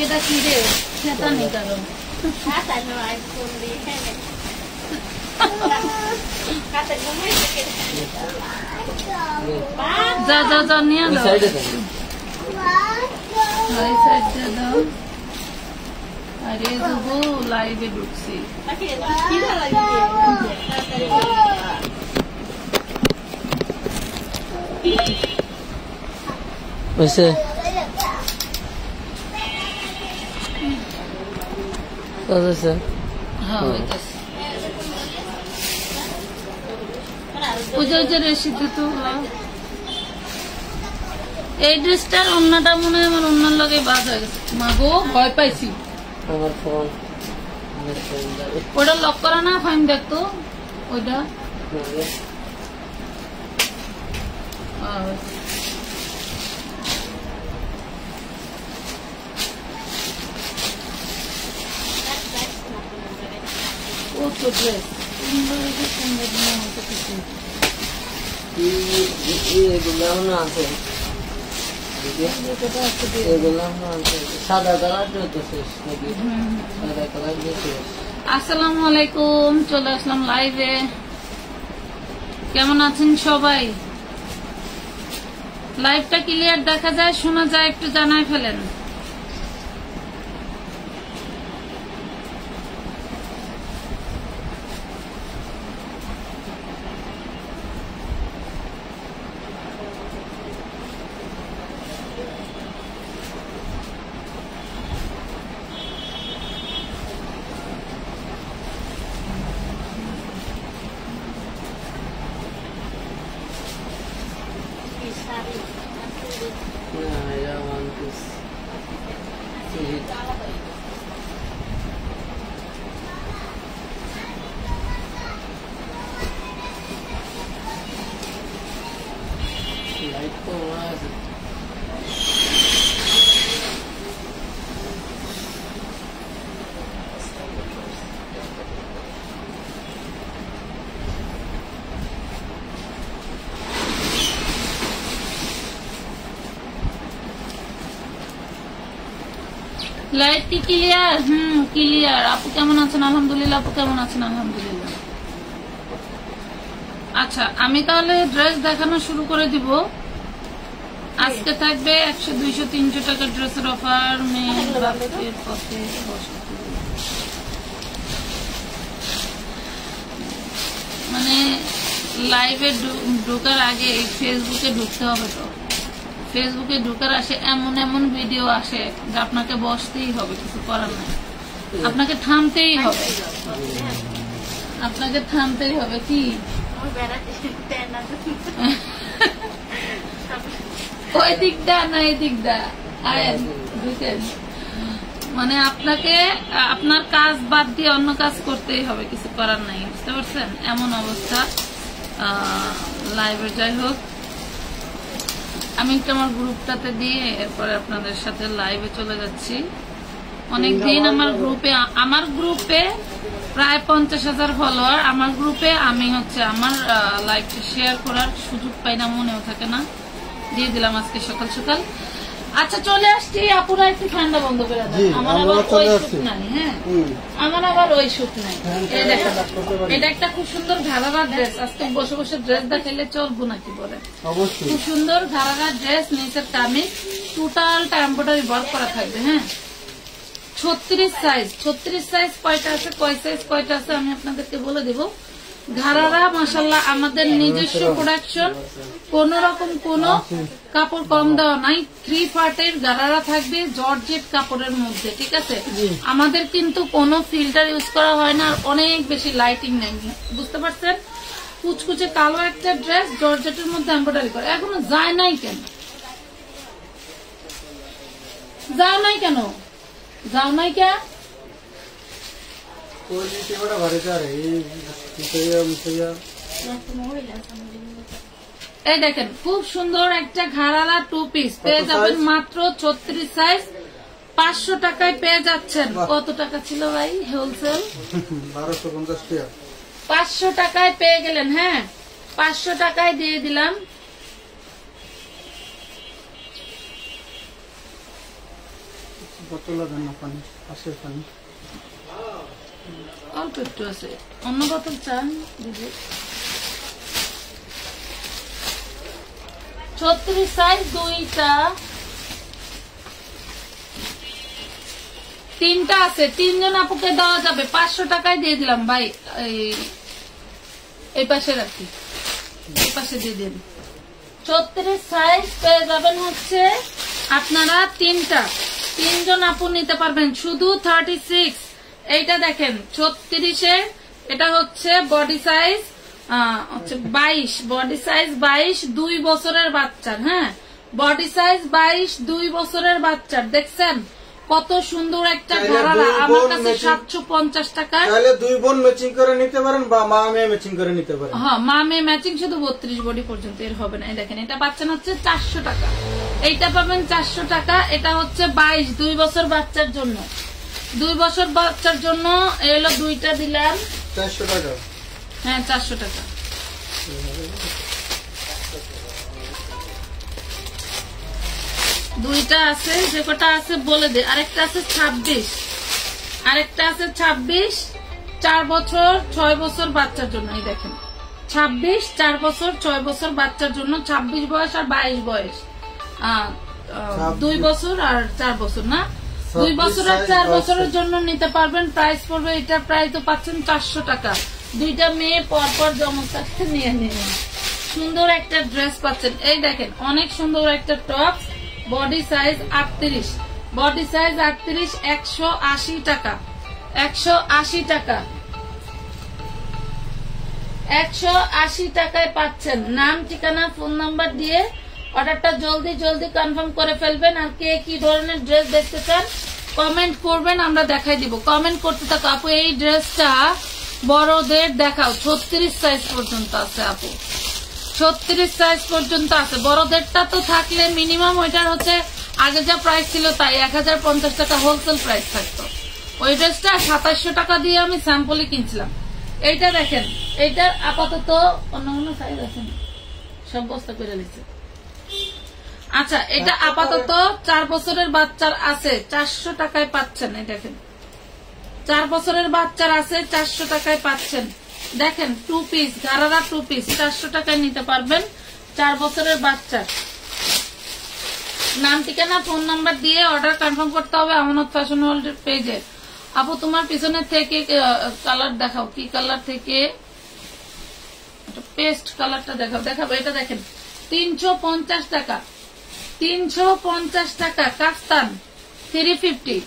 এটা কি রে সেটা নেই কারণ যা যা যা নিয়ে দাও দাও আরে দেবো লাইভে ঢুকছি হয়েছে হ্যাঁ হইতেছে রেসিপি তো এই ড্রেসটার অন্যটা মনে হয় আমার অন্যার লগে বাদ হয়ে গেছে মা গো ভয় পাইছি আমার ফোন ওটা লক করা না ফাইন দেখতো ওইটা ও তো ড্রেস এগুলো আছে সাদা কালার সাদা কালার আসসালামু আলাইকুম চলে আসলাম লাইভে কেমন আছেন সবাই লাইভটা ক্লিয়ার দেখা যায় শোনা যায় একটু জানাই ফেলেন লাইট কি ক্লিয়ার ক্লিয়ার আপু কেমন আছেন আলহামদুলিল্লাহ আপু কেমন আছেন আলহামদুলিল্লাহ আচ্ছা আমি তাহলে ড্রেস দেখানো শুরু করে দিব আজকে থাকবে 100 200 300 টাকার ড্রেসের অফার মানে লাইভে ঢোকার আগে ফেসবুকে ঢুকতে হবে তো ফেসবুকে ঢোকার আসে এমন এমন ভিডিও আসে যে আপনাকে বসতেই হবে কিছু করার নাই আপনাকে থামতেই হবে কি ওই দিকটা না এই দিকটা মানে আপনাকে আপনার কাজ বাদ দিয়ে অন্য কাজ করতেই হবে কিছু করার নাই বুঝতে পারছেন এমন অবস্থা লাইভে যাই হোক আমি একটু আমার গ্রুপটাতে দিয়ে এরপরে আপনাদের সাথে লাইভে চলে যাচ্ছি অনেকদিন আমার গ্রুপে প্রায় 50,000 ফলোয়ার আমার গ্রুপে আমি হচ্ছে আমার লাইভটা শেয়ার করার সুযোগ পাই না মনেও থাকে না দিয়ে দিলাম আজকে সকাল সকাল আচ্ছা চলে আসছি আপুরা একটু ঠান্ডা বন্ধ করে দেন আমার আবার ওই শুট নাই হ্যাঁ আমার আবার ওই শুট নাই এই দেখেন এটা একটা খুব সুন্দর ঘাড়ার ড্রেস আজকে বসে বসে ড্রেস দেখাইলে চলবো নাকি বলে খুব সুন্দর ঘাড়ার ড্রেস নিচের কামিজ টোটালটা এমব্রয়ডারি ওয়ার্ক করা থাকবে হ্যাঁ 36 সাইজ কয়টা আছে কয় সাইজ কয়টা আছে আমি আপনাদেরকে বলে দিব ঘাড়ারা মাশাআল্লাহ আমাদের নিজস্ব প্রোডাকশন কোন রকম কোন কাপড় কম দেওয়া নাই 3 পার্টের ঘাড়ারা থাকবে জর্জেট কাপড়ের মধ্যে ঠিক আছে আমাদের কিন্তু কোনো ফিল্টার ইউজ করা হয় না আর অনেক বেশি লাইটিং নেই বুঝতে পারছেন কুচকুচে কালো একটা ড্রেস জর্জেটের মধ্যে এমব্রয়ডারি করে এখনো যায় নাই কেন যাও নাই কে এই দেখেন খুব সুন্দর একটা ঘাড়ালা 2 পিস পেয়ে যাবেন মাত্র 36 সাইজ 500 টাকায় পেয়ে যাচ্ছেন কত টাকা ছিল ভাই হোলসেল 1250 টাকা 500 টাকায় পেয়ে গেলেন হ্যাঁ 500 টাকায় দিয়ে দিলাম বোতলে দেন না পানি, আছে পানি। অল্প একটু আছে, অন্য বোতল চান দিদি? 36 সাইজ দুইটা, তিনটা আছে, 3 জন আপুকে দেওয়া যাবে। 500 টাকায় দিয়ে দিলাম ভাই। এই পাশে রাখি, এই পাশে দিয়ে দিন। 36 সাইজ পেয়ে যাবেন হচ্ছে আপনারা 3 জন আপু নিতে পারবেন শুধু 36। এইটা দেখেন 36-এর, এটা হচ্ছে বডি সাইজ হচ্ছে 22, বডি সাইজ 22, 2 বছরের বাচ্চার। হ্যাঁ, বডি সাইজ 22, 2 বছরের বাচ্চার। দেখছেন কত সুন্দর একটা ঘরারা। আমার কাছে 750 টাকা। তাহলে 2 বোন ম্যাচিং করে নিতে পারেন বা মা মেয়ে ম্যাচিং করে নিতে পারেন। হ্যাঁ, মা মেয়ে ম্যাচিং, শুধু 32 বডি পর্যন্ত, এর হবে না। এই দেখেন এটা পাচ্ছেন হচ্ছে 400 টাকা, এইটা পাবেন 400 টাকা। এটা হচ্ছে 22, 2 বছর বাচ্চার জন্য, 2 বছর বাচ্চার জন্য। এলো দুইটা দিলাম 400 টাকা। হ্যাঁ 400 টাকা। দুইটা আছে, যে কটা আছে বলে দে। আরেকটা আছে 26, আরেকটা আছে 26, 4 বছর 6 বছর বাচ্চার জন্য। এই দেখেন 26, 4 বছর 6 বছর বাচ্চার জন্য। 26 বয়স আর 22 বয়স, 2 বছর আর 4 বছর না, 2 বছর আর 4 বছরের জন্য নিতে পারবেন। প্রাইস পড়বে, এটা প্রায় তো পাচ্ছেন 400 টাকা। দুইটা মেয়ে পরপর জমক থাকতে নিয়ে নিন। সুন্দর একটা ড্রেস পাচ্ছেন। এই দেখেন অনেক সুন্দর একটা top, body size 38, body size 38, 180 টাকা, 180 টাকা, 180 টাকায় পাচ্ছেন। নাম, ঠিকানা, ফোন নাম্বার দিয়ে অর্ডারটা জলদি জলদি কনফার্ম করে ফেলবেন। আর কে কি ধরনের ড্রেস দেখতে চান কমেন্ট করবেন, আমরা দেখাই দিব। কমেন্ট করতে থাকো। আপু এই ড্রেসটা বড়দের দেখাও, 36 সাইজ পর্যন্ত আছে আপু, 36 সাইজ পর্যন্ত আছে। বড়দেরটা তো থাকলে মিনিমাম ওইটার হচ্ছে আগে যা প্রাইস ছিল তাই 1050 টাকা হোলসেল প্রাইস থাকতো। ওই ড্রেসটা 2700 টাকা দিয়ে আমি স্যাম্পলে কিনছিলাম। এইটা দেখেন, এইটার আপাতত অন্য অন্য সাইজ আছে না, সব বস্তা করে নিচ্ছে। আচ্ছা, এটা আপাতত 4 বছরের বাচ্চার আছে, 400 টাকায় পাচ্ছেন। এই দেখেন 4 বছরের বাচ্চার আছে, 400 টাকায় পাচ্ছেন। দেখেন 2 পিস গারারা 2 পিস 400 টাকায় নিতে পারবেন। 4 বছরের বাচ্চার। নাম, ঠিকানা, ফোন নাম্বার দিয়ে অর্ডার কনফার্ম করতে হবে আমানত ফ্যাশন ওয়ার্ল্ডের পেজে। আপু তোমার পিছনের থেকে কালার দেখাও, কি কালার থেকে, পেস্ট কালারটা দেখাও। দেখাবো, এটা দেখেন 350 টাকা, 350 টাকা কাফতান 350।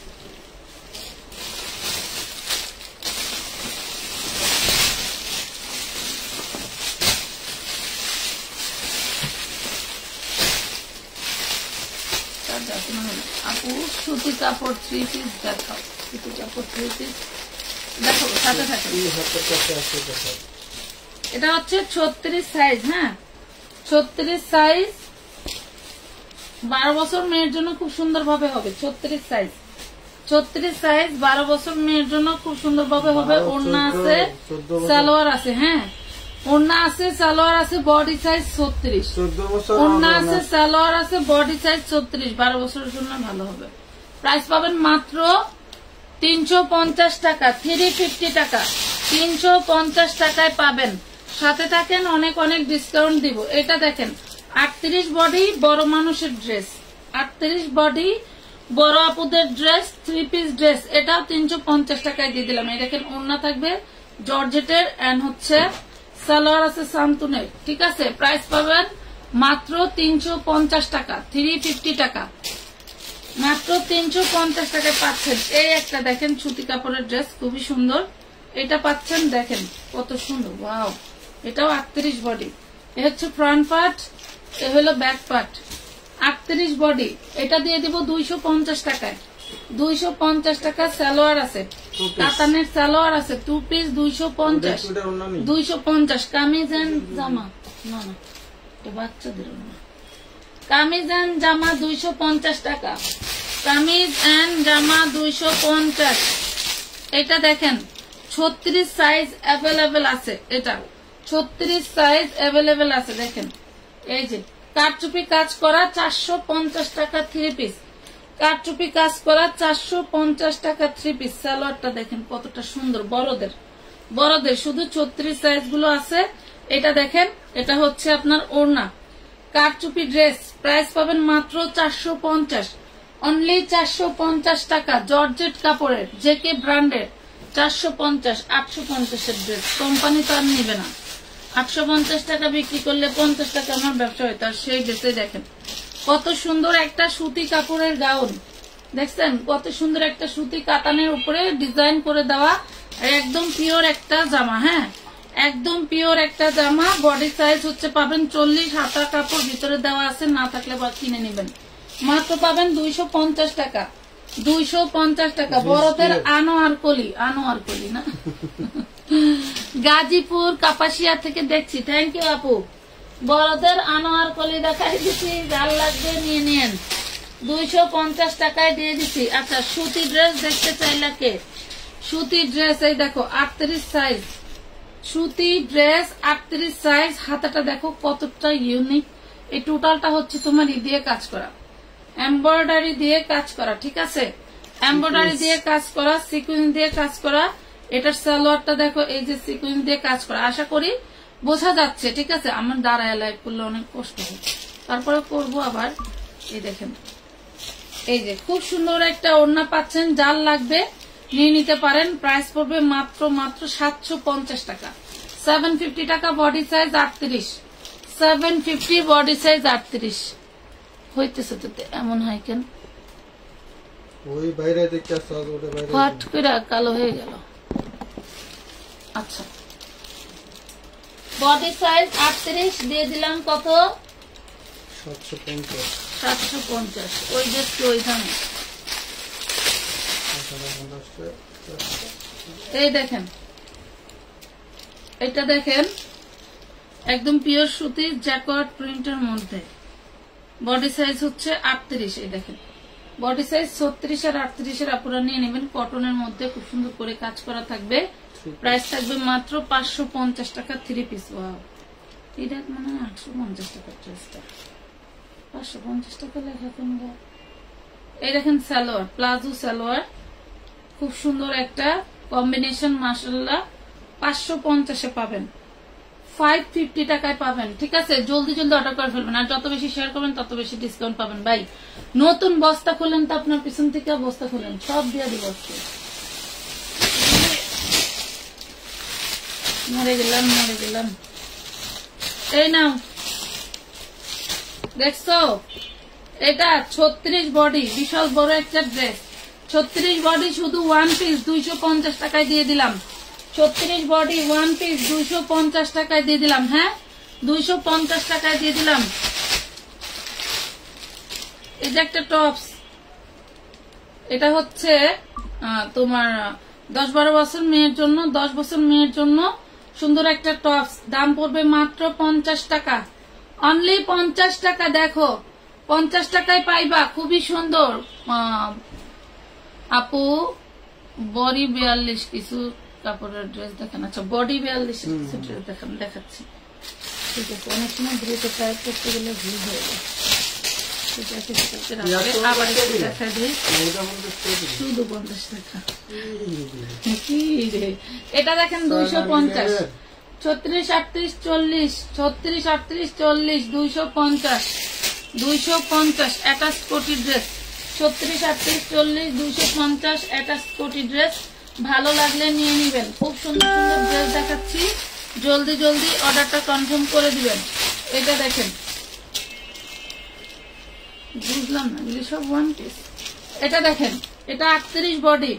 আপু সুতি কাপড় 3 পিস দেখাও, সুতি কাপড় 3 পিস দেখাবো সাথে সাথে। এটা হচ্ছে 36 সাইজ। হ্যাঁ 36 সাইজ, 12 বছর মেয়ের জন্য খুব সুন্দর ভাবে হবে। 36 সাইজ, 36 সাইজ 12 বছর মেয়ের জন্য খুব সুন্দর ভাবে হবে। ওড়না আছে, সালোয়ার আছে। হ্যাঁ ওড়না আছে, সালোয়ার আছে, বডি সাইজ 36, ওড়না আছে, সালোয়ার আছে, বডি সাইজ 36। 12 বছরের জন্য ভালো হবে। প্রাইস পাবেন মাত্র 350 টাকা, 350 টাকা, 350 টাকায় পাবেন। সাথে থাকেন, অনেক অনেক ডিসকাউন্ট দিব। এটা দেখেন 38 বডি বড় মানুষের ড্রেস, 38 বডি বড় আপুদের ড্রেস, 3 পিস ড্রেস। এটাও 350 টাকায় দিয়ে দিলাম। এই দেখেন ওড়না থাকবে জর্জেটের, এন্ড হচ্ছে সালোয়ার আছে সান্তুনের। ঠিক আছে, প্রাইস পাবেন মাত্র 350 টাকা, 350 টাকা, মাত্র 350 টাকায় পাচ্ছেন। এই একটা দেখেন সুতি কাপড়ের ড্রেস, খুবই সুন্দর। এটা পাচ্ছেন, দেখেন কত সুন্দর, ওয়াও। এটাও 38 বডি, এ হচ্ছে ফ্রন্ট পার্ট, এ হলো ব্যাক পার্ট। 38 বডি, এটা দিয়ে দিব 250 টাকায়, 250 টাকা। সালোয়ার আছে, কাতানের সালোয়ার আছে 2 পিস 250, 250। কামিজ এন্ড জামা, না না এটা বাচ্চাদের না, কামিজ এন্ড জামা 250 টাকা, কামিজ এন্ড জামা 250। এটা দেখেন 36 সাইজ অ্যাভেলেবেল আছে, এটা 36 সাইজ অ্যাভেলেবেল আছে। দেখেন এই যে কারচুপি কাজ করা 450 টাকা 3 পিস, কারচুপি কাজ করা 450 টাকা 3 পিস। সালোয়ারটা দেখেন কতটা সুন্দর, বড়দের শুধু 36 সাইজ গুলো আছে। এটা দেখেন, এটা হচ্ছে আপনার ওড়না। কারচুপি ড্রেস প্রাইস পাবেন মাত্র 450, অনলি 450 টাকা। জর্জেট কাপড়ের, জেকে ব্র্যান্ডের, 450, 850 এর ড্রেস। কোম্পানি তো আর নিবে না। 850 টাকা বিক্রি করলে 50 টাকা আমার ব্যবসা হইতো। আর সেই ড্রেসে দেখেন কত সুন্দর একটা সুতি কাপড়ের গাউন, দেখছেন কত সুন্দর একটা সুতি কাতানের উপরে ডিজাইন করে দেওয়া। একদম পিওর একটা জামা, হ্যাঁ একদম পিওর একটা জামা। বডি সাইজ হচ্ছে পাবেন 40, হাতা কাপড় ভিতরে দেওয়া আছে, না থাকলে বা কিনে নেবেন। মাত্র পাবেন 250 টাকা, 250 টাকা। বড়দের আনোয়ার কলি না গাজীপুর কাপাসিয়া থেকে দেখছি, থ্যাংক ইউ আপু। বড়দের আনোয়ার কলি দেখাই দিচ্ছি, যার লাগবে নিয়ে নেন, 250 টাকায় দিয়ে দিচ্ছি। আচ্ছা, সুতি ড্রেস দেখতে চাইলা কে? সুতি ড্রেস এই দেখো 38 সাইজ, সুতি ড্রেস 38 সাইজ। হাতাটা দেখো কতটা ইউনিক। এই টোটালটা হচ্ছে তোমার দিয়ে কাজ করা, এমব্রয়ডারি দিয়ে কাজ করা, ঠিক আছে? এমব্রয়ডারি দিয়ে কাজ করা, সিকুয়েন্স দিয়ে কাজ করা। এটার সালোয়ারটা দেখো, এই যে সিকুয়েন্স দিয়ে কাজ করা। আশা করি বোঝা যাচ্ছে, ঠিক আছে? আমার দাঁড়ায় লাইভ করলে অনেক কষ্ট হয়, তারপরে করবো আবার। এই দেখেন, এই যে খুব সুন্দর একটা ওড়না পাচ্ছেন। যার লাগবে নিয়ে নিতে পারেন। প্রাইস পড়বে মাত্র 750 টাকা, 750 টাকা। বডি সাইজ 38, 750 বডি সাইজ 38 হইতেছে। তো এমন হয় কেন? ওই বাইরে দেখতে আসছে, ওটা বাইরে হট করে কালো হয়ে গেল। আচ্ছা, বডি সাইজ 38 দিয়ে দিলাম কত? 750। 750। ওই যে ওই দামে। এই দেখেন, এটা দেখেন একদম পিওর সুতির জ্যাকট প্রিন্টের মধ্যে। বডি সাইজ হচ্ছে 38। এই দেখেন বডি সাইজ 36 আর 38 এর আপনারা নিয়ে নেবেন। কটনের মধ্যে খুব সুন্দর করে কাজ করা থাকবে। প্রাইস থাকবে মাত্র 550 টাকা 3 পিস। ওয়াও, এটা মানে 850 টাকা ড্রেসটা, 550 টাকা লেখা তোমরা। এই দেখেন সালোয়ার, প্লাজো সালোয়ার, খুব সুন্দর একটা কম্বিনেশন। মাশাআল্লাহ 550 এ পাবেন, 550 টাকায় পাবেন, ঠিক আছে? জলদি জলদি অর্ডার করে ফেলবেন। আর যত বেশি শেয়ার করবেন তত বেশি ডিসকাউন্ট পাবেন। ভাই নতুন বস্তা খুলেন তো, আপনার পিছন থেকে বস্তা খুলেন, সব দিয়ে দিব। মরে গেলাম। এই নাও, দেখছো? এটা 36 বডি, বিশাল বড় একটা ড্রেস। 36 বডি শুধু 1 পিস 250 টাকায় দিয়ে দিলাম। 36 বডি 1 পিস 250 টাকায় দিয়ে দিলাম। হ্যাঁ, 250 টাকায় দিয়ে দিলাম। এই যে একটা টপস, এটা হচ্ছে তোমার 10-12 বছর মেয়ের জন্য, 10 বছর মেয়ের জন্য সুন্দর একটা টপস। দাম পড়বে মাত্র 50 টাকা, অনলি 50 টাকা। দেখো 50 টাকায় পাইবা, খুবই সুন্দর। আপু বডি 42 কিছু কাপড়ের ড্রেস দেখেন। আচ্ছা, বডি 42 কিছু ড্রেস দেখেন, দেখাচ্ছি, ঠিক আছে? অনেক সময় দ্রুত টাইপ করতে গেলে ভুল হয়ে যায়। আবার দেখা দিই, শুধু 50 টাকা। কি রে, এটা দেখেন 250, 36, 38, 40, 36, 38, 40, 250, 250 অ্যাটাচ কোটি ড্রেস। 36, 38, 40, 250 অ্যাটাচ কোটি ড্রেস। ভালো লাগলে নিয়ে নিবেন। খুব সুন্দর সুন্দর ড্রেস দেখাচ্ছি, জলদি জলদি অর্ডারটা কনফার্ম করে দিবেন। এটা দেখেন, বুঝলাম না, এগুলি সব 1 পিস। এটা দেখেন, এটা 38 বডি,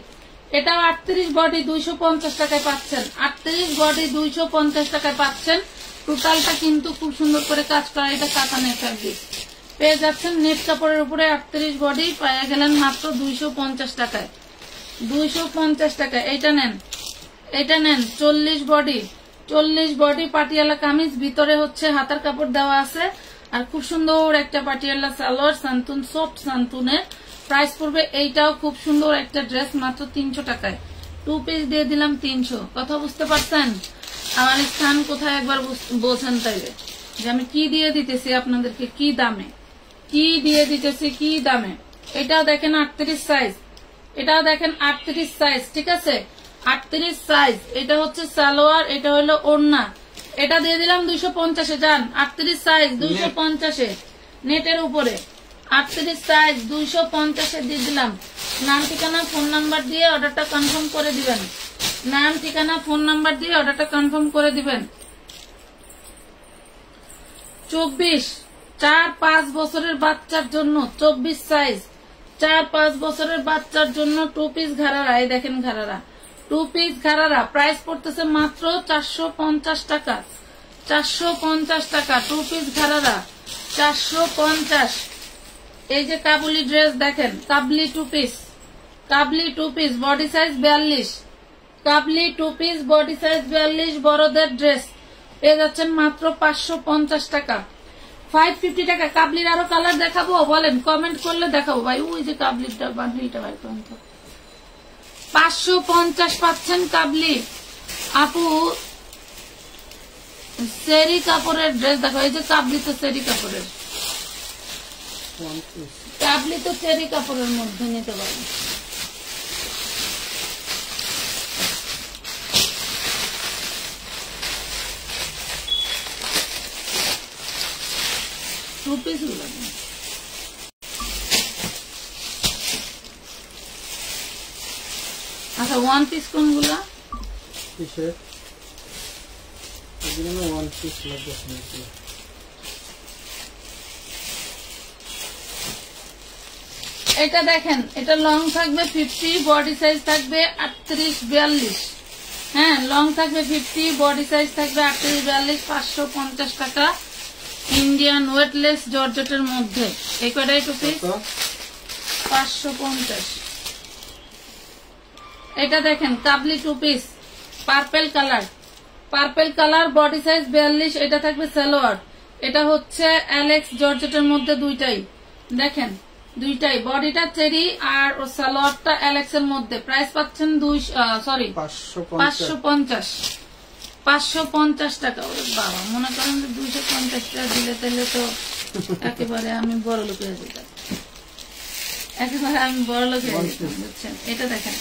এটাও 38 বডি 250 টাকায় পাচ্ছেন। 38 বডি 250 টাকায় পাচ্ছেন। টোটালটা কিন্তু খুব সুন্দর করে কাজ করা। এটা কাতানের ফ্যাব্রিক পেয়ে যাচ্ছেন। নেট কাপড়ের উপরে 38 বডি পাওয়া গেলেন মাত্র 250 টাকায়, 250 টাকায়। এটা নেন, এটা নেন 40 বডি, 40 বডি পাটিয়ালা কামিজ, ভিতরে হচ্ছে হাতার কাপড় দেওয়া আছে। আর খুব সুন্দর একটা পাটিয়ালা সালোয়ার, সান্তুন, সফট সান্তুনের। প্রাইস পড়বে, এইটাও খুব সুন্দর একটা ড্রেস, মাত্র 300 টাকায়। 2 পিস দিয়ে দিলাম 300। কথা বুঝতে পারছেন? আমার স্থান কোথায় একবার বোঝেন তাইলে, যে আমি কি দিয়ে দিতেছি আপনাদেরকে, কি দামে, কি দিয়ে দিতেছি, কি দামে। এটাও দেখেন 38 সাইজ, এটাও দেখেন 38 সাইজ, ঠিক আছে 38 সাইজ। এটা হচ্ছে সালোয়ার, এটা হলো ওড়না। এটা দিয়ে দিলাম 250-এ। যান 38 সাইজ 250-এ, নেটের উপরে 38 সাইজ 250-এ দিয়ে দিলাম। নাম ঠিকানা ফোন নাম্বার দিয়ে অর্ডারটা কনফার্ম করে দিবেন। নাম ঠিকানা ফোন নাম্বার দিয়ে অর্ডারটা কনফার্ম করে দিবেন। 24 4-5 বছরের বাচ্চার জন্য 24 সাইজ, 4-5 বছরের বাচ্চার জন্য 2 পিস ঘাড়ারা। এই দেখেন ঘাড়ারা, 2 পিস ঘাড়ারা। প্রাইস পড়তেছে মাত্র 450 টাকা, 450 টাকা 2 পিস ঘাড়ারা, 450। এই যে কাবুলি ড্রেস দেখেন, কাবলি 2 পিস, কাবলি 2 পিস বডি সাইজ 42, কাবলি 2 পিস বডি সাইজ 42 বড়দের ড্রেস পেয়ে যাচ্ছেন মাত্র 550 টাকা, 550 টাকা। কাবলির আরো কালার দেখাবো বলেন, কমেন্ট করলে দেখাবো ভাই। ওই যে কাবলিটা বান্ডিলটা ভাই 550 পাচ্ছেন কাবলি। আপু সেরি কাপড়ের ড্রেস দেখো, এই যে কাবলি তো সেরি কাপড়ের, কাবলি তো সেরি কাপড়ের মধ্যে নিতে পারেন। আচ্ছা 1 পিস কোনগুলা? এটা দেখেন, এটা লং থাকবে 50, বডি সাইজ থাকবে 38-42। হ্যাঁ লং থাকবে 50, বডি সাইজ থাকবে 38-42, 550 টাকা। ইন্ডিয়ান ওয়েটলেস জর্জেটের মধ্যে এই কয়টাই 2 পিস 550। এটা দেখেন কাবলি 2 piece purple colour, purple colour body size 42। এটা থাকবে সালোয়ার, এটা হচ্ছে অ্যালেক্স জর্জেটের মধ্যে দুইটাই দেখেন, দুইটাই বডিটা চেরি আর সালোয়ারটা অ্যালেক্স এর মধ্যে। প্রাইস পাচ্ছেন 550 টাকা। ওরে বাবা, মনে করেন যে 250 টাকা দিলে তাহলে তো একেবারে আমি বড় লোক হয়ে যেতাম, একেবারে আমি বড় লোক হয়ে যেতাম বুঝছেন। এটা দেখেন,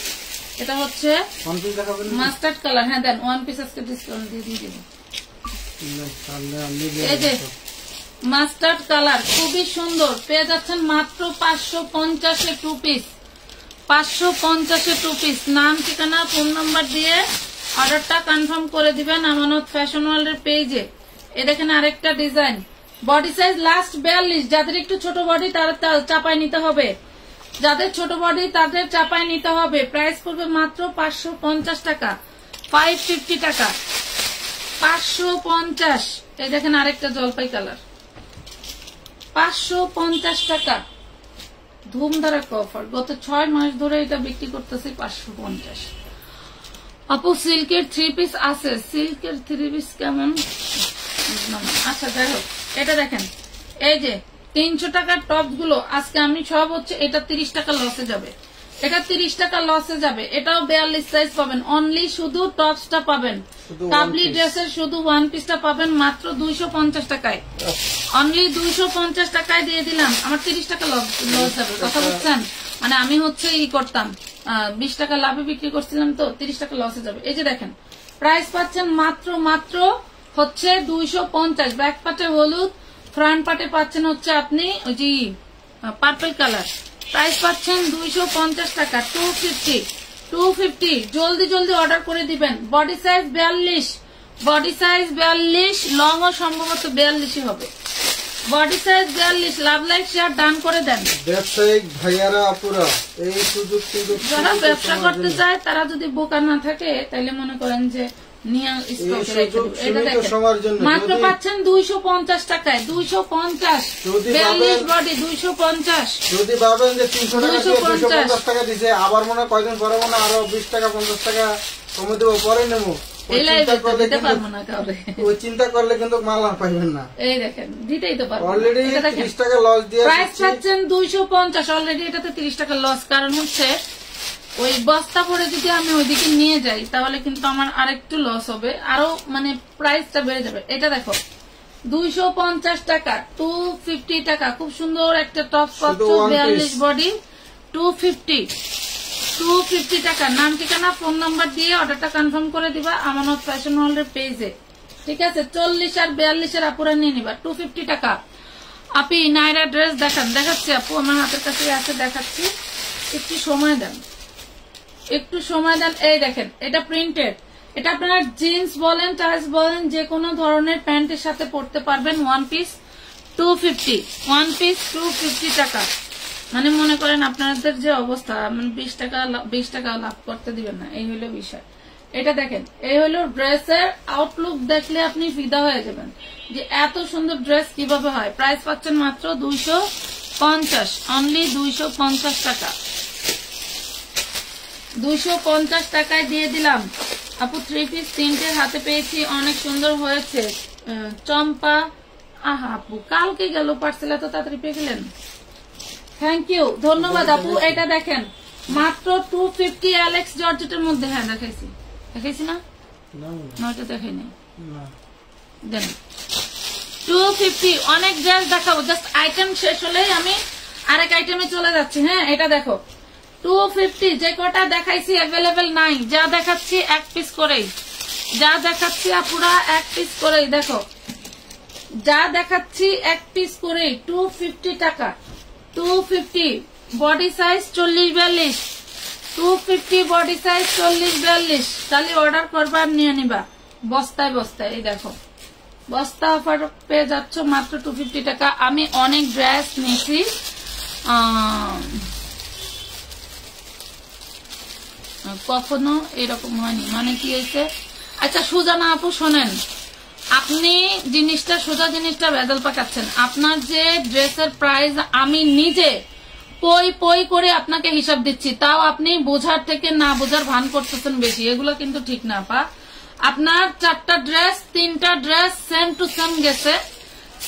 এটা হচ্ছে মাস্টার্ড কালার। হ্যাঁ দেন 1 পিস আজকে ডিসকাউন্ট দিয়ে দিয়ে দেবো। এই যে মাস্টার্ড কালার খুবই সুন্দর, পেয়ে যাচ্ছেন মাত্র 550-এ 2 পিস, 550-এ 2 পিস। নাম ঠিকানা ফোন নাম্বার দিয়ে অর্ডারটা কনফার্ম করে দিবেন আমানত ফ্যাশন ওয়ার্ল্ডের পেজে। এ দেখেন আরেকটা ডিজাইন, বডি সাইজ লাস্ট 42। যাদের একটু ছোট বডি তারা চাপায় নিতে হবে, যাদের ছোট বডি তাদের চাপায় নিতে হবে। প্রাইস পড়বে মাত্র 550 টাকা, 550 টাকা 550। এই দেখেন আরেকটা জলপাই কালার, 550 টাকা ধুমধারা অফার। গত 6 মাস ধরে এটা বিক্রি করতেছি 550। আপু সিল্কের 3 পিস আছে, সিল্কের 3 পিস কেমন? আচ্ছা যাই হোক, এটা দেখেন এই যে 300 টাকার টপ গুলো আজকে আমি সব হচ্ছে, এটা 30 টাকা লসে যাবে, এটা 30 টাকা লসে যাবে। এটাও 42 সাইজ পাবেন, অনলি শুধু টপসটা পাবেন, কাবলি ড্রেসের শুধু 1 পিসটা পাবেন মাত্র 250 টাকায়, অনলি 250 টাকায় দিয়ে দিলাম। আমার 30 টাকা লস যাবে, কথা বুঝছেন? মানে আমি হচ্ছে ই করতাম 20 টাকা লাভে বিক্রি করছিলাম, তো 30 টাকা লসে যাবে। এই যে দেখেন প্রাইস পাচ্ছেন মাত্র হচ্ছে 250। ব্যাক পার্টে হলুদ, ফ্রন্ট পার্টে পাচ্ছেন হচ্ছে আপনি ওই যে পার্পল কালার। প্রাইস পাচ্ছেন 250 টাকা, 250। জলদি জলদি অর্ডার করে দিবেন। Body size 42, body size 42, long ও সম্ভবত 42 হবে। Body size 42। Love like share done করে দেন। ব্যবসায়িক ভাইয়ারা আপুরা এই সুযোগ যারা ব্যবসা করতে চায় তারা যদি বোকা না থাকে তাহলে মনে করেন যে মাত্র পাচ্ছেন 250 টাকায়, 250 42 বডি 250। যদি ভাবেন যে 300 টাকা দিছে, আবার মনে হয় কয়দিন পরে মনে আরো 20 টাকা 50 টাকা কমে দেবো, পরে নেবো, চিন্তা করলে কিন্তু মাল আর পাইবেন না। এই দেখেন দিতেই তো পারবেন, অলরেডি 30 টাকা লস দিয়ে প্রাইস পাচ্ছেন 250। অলরেডি এটাতে 30 টাকা লস, কারণ হচ্ছে ওই বস্তা ভরে যদি আমি ওইদিকে নিয়ে যাই তাহলে কিন্তু আমার আরেকটু লস হবে, আরো মানে প্রাইসটা বেড়ে যাবে। এটা দেখো 250 টাকা, 250 টাকা। খুব সুন্দর একটা টপ পাচ্ছ, 42 বডি, 250 টাকা। নাম ঠিকানা ফোন নাম্বার দিয়ে অর্ডারটা কনফার্ম করে দিবা আমানত ফ্যাশন ওয়ার্ল্ডের পেজে, ঠিক আছে? 40 আর 42 এর আপুরা নিয়ে নিবা, 250 টাকা। আপনি নাইরা ড্রেস দেখাচ্ছি আপু, আমার হাতের কাছে আছে, দেখাচ্ছি, একটু সময় দেন, একটু সময় দেন। এই দেখেন, এটা প্রিন্টেড, এটা আপনারা জিন্স বলেন, টাইস বলেন, যে কোনো ধরনের প্যান্টের সাথে পরতে পারবেন। 1 পিস 250, 1 পিস 250 টাকা। মানে মনে করেন আপনাদের যে অবস্থা, মানে 20 টাকা লাভ করতে দিবেন না, এই হলো বিষয়। এটা দেখেন, এই হলো ড্রেসের আউটলুক, দেখলে আপনি ফিদা হয়ে যাবেন যে এত সুন্দর ড্রেস কিভাবে হয়। প্রাইস পাচ্ছেন মাত্র 250, অনলি 250 টাকা। 250 টাকায় দিয়ে দিলাম আপু। 3 পিস তিনটে হাতে পেয়েছি, অনেক সুন্দর হয়েছে। চম্পা, আহা আপু কালকে গেল পার্সেল, এত তাড়াতাড়ি পেয়ে গেলেন, থ্যাংক ইউ, ধন্যবাদ আপু। এটা দেখেন মাত্র 250, অ্যালেক্স জর্জেটের মধ্যে। হ্যাঁ দেখাইছি না, নয়টা দেখাইনি, দেন 250। অনেক ড্রেস দেখাবো, জাস্ট আইটেম শেষ হলেই আমি আরেক আইটেমে চলে যাচ্ছি। হ্যাঁ এটা দেখো 250, যে কটা দেখাইছি অ্যাভেলেবেল নাই, যা দেখাচ্ছি 1 পিস করেই, যা দেখাচ্ছি আপুরা 1 পিস করেই, দেখো যা দেখাচ্ছি 1 পিস করেই, 250 টাকা। 250 বডি সাইজ 40-42, 250 বডি সাইজ 40-42। তাহলে অর্ডার করবা, নিয়ে নিবা বস্তায় বস্তায়। এই দেখো বস্তা অফার পেয়ে যাচ্ছ মাত্র 250 টাকা। আমি অনেক ড্রেস নিয়েছি, কখনো এরকম হয়নি। মানে কি হয়েছে, আচ্ছা সুজানা আপু শোনেন, আপনি জিনিসটা সোজা জিনিসটা ভেজাল পাকাচ্ছেন। আপনার যে ড্রেসের প্রাইস আমি নিজে পই করে আপনাকে হিসাব দিচ্ছি, তাও আপনি বোঝার থেকে না বোঝার ভান করতেছেন বেশি, এগুলো কিন্তু ঠিক না পা। আপনার 4টা ড্রেস 3টা ড্রেস সেম টু সেম গেছে,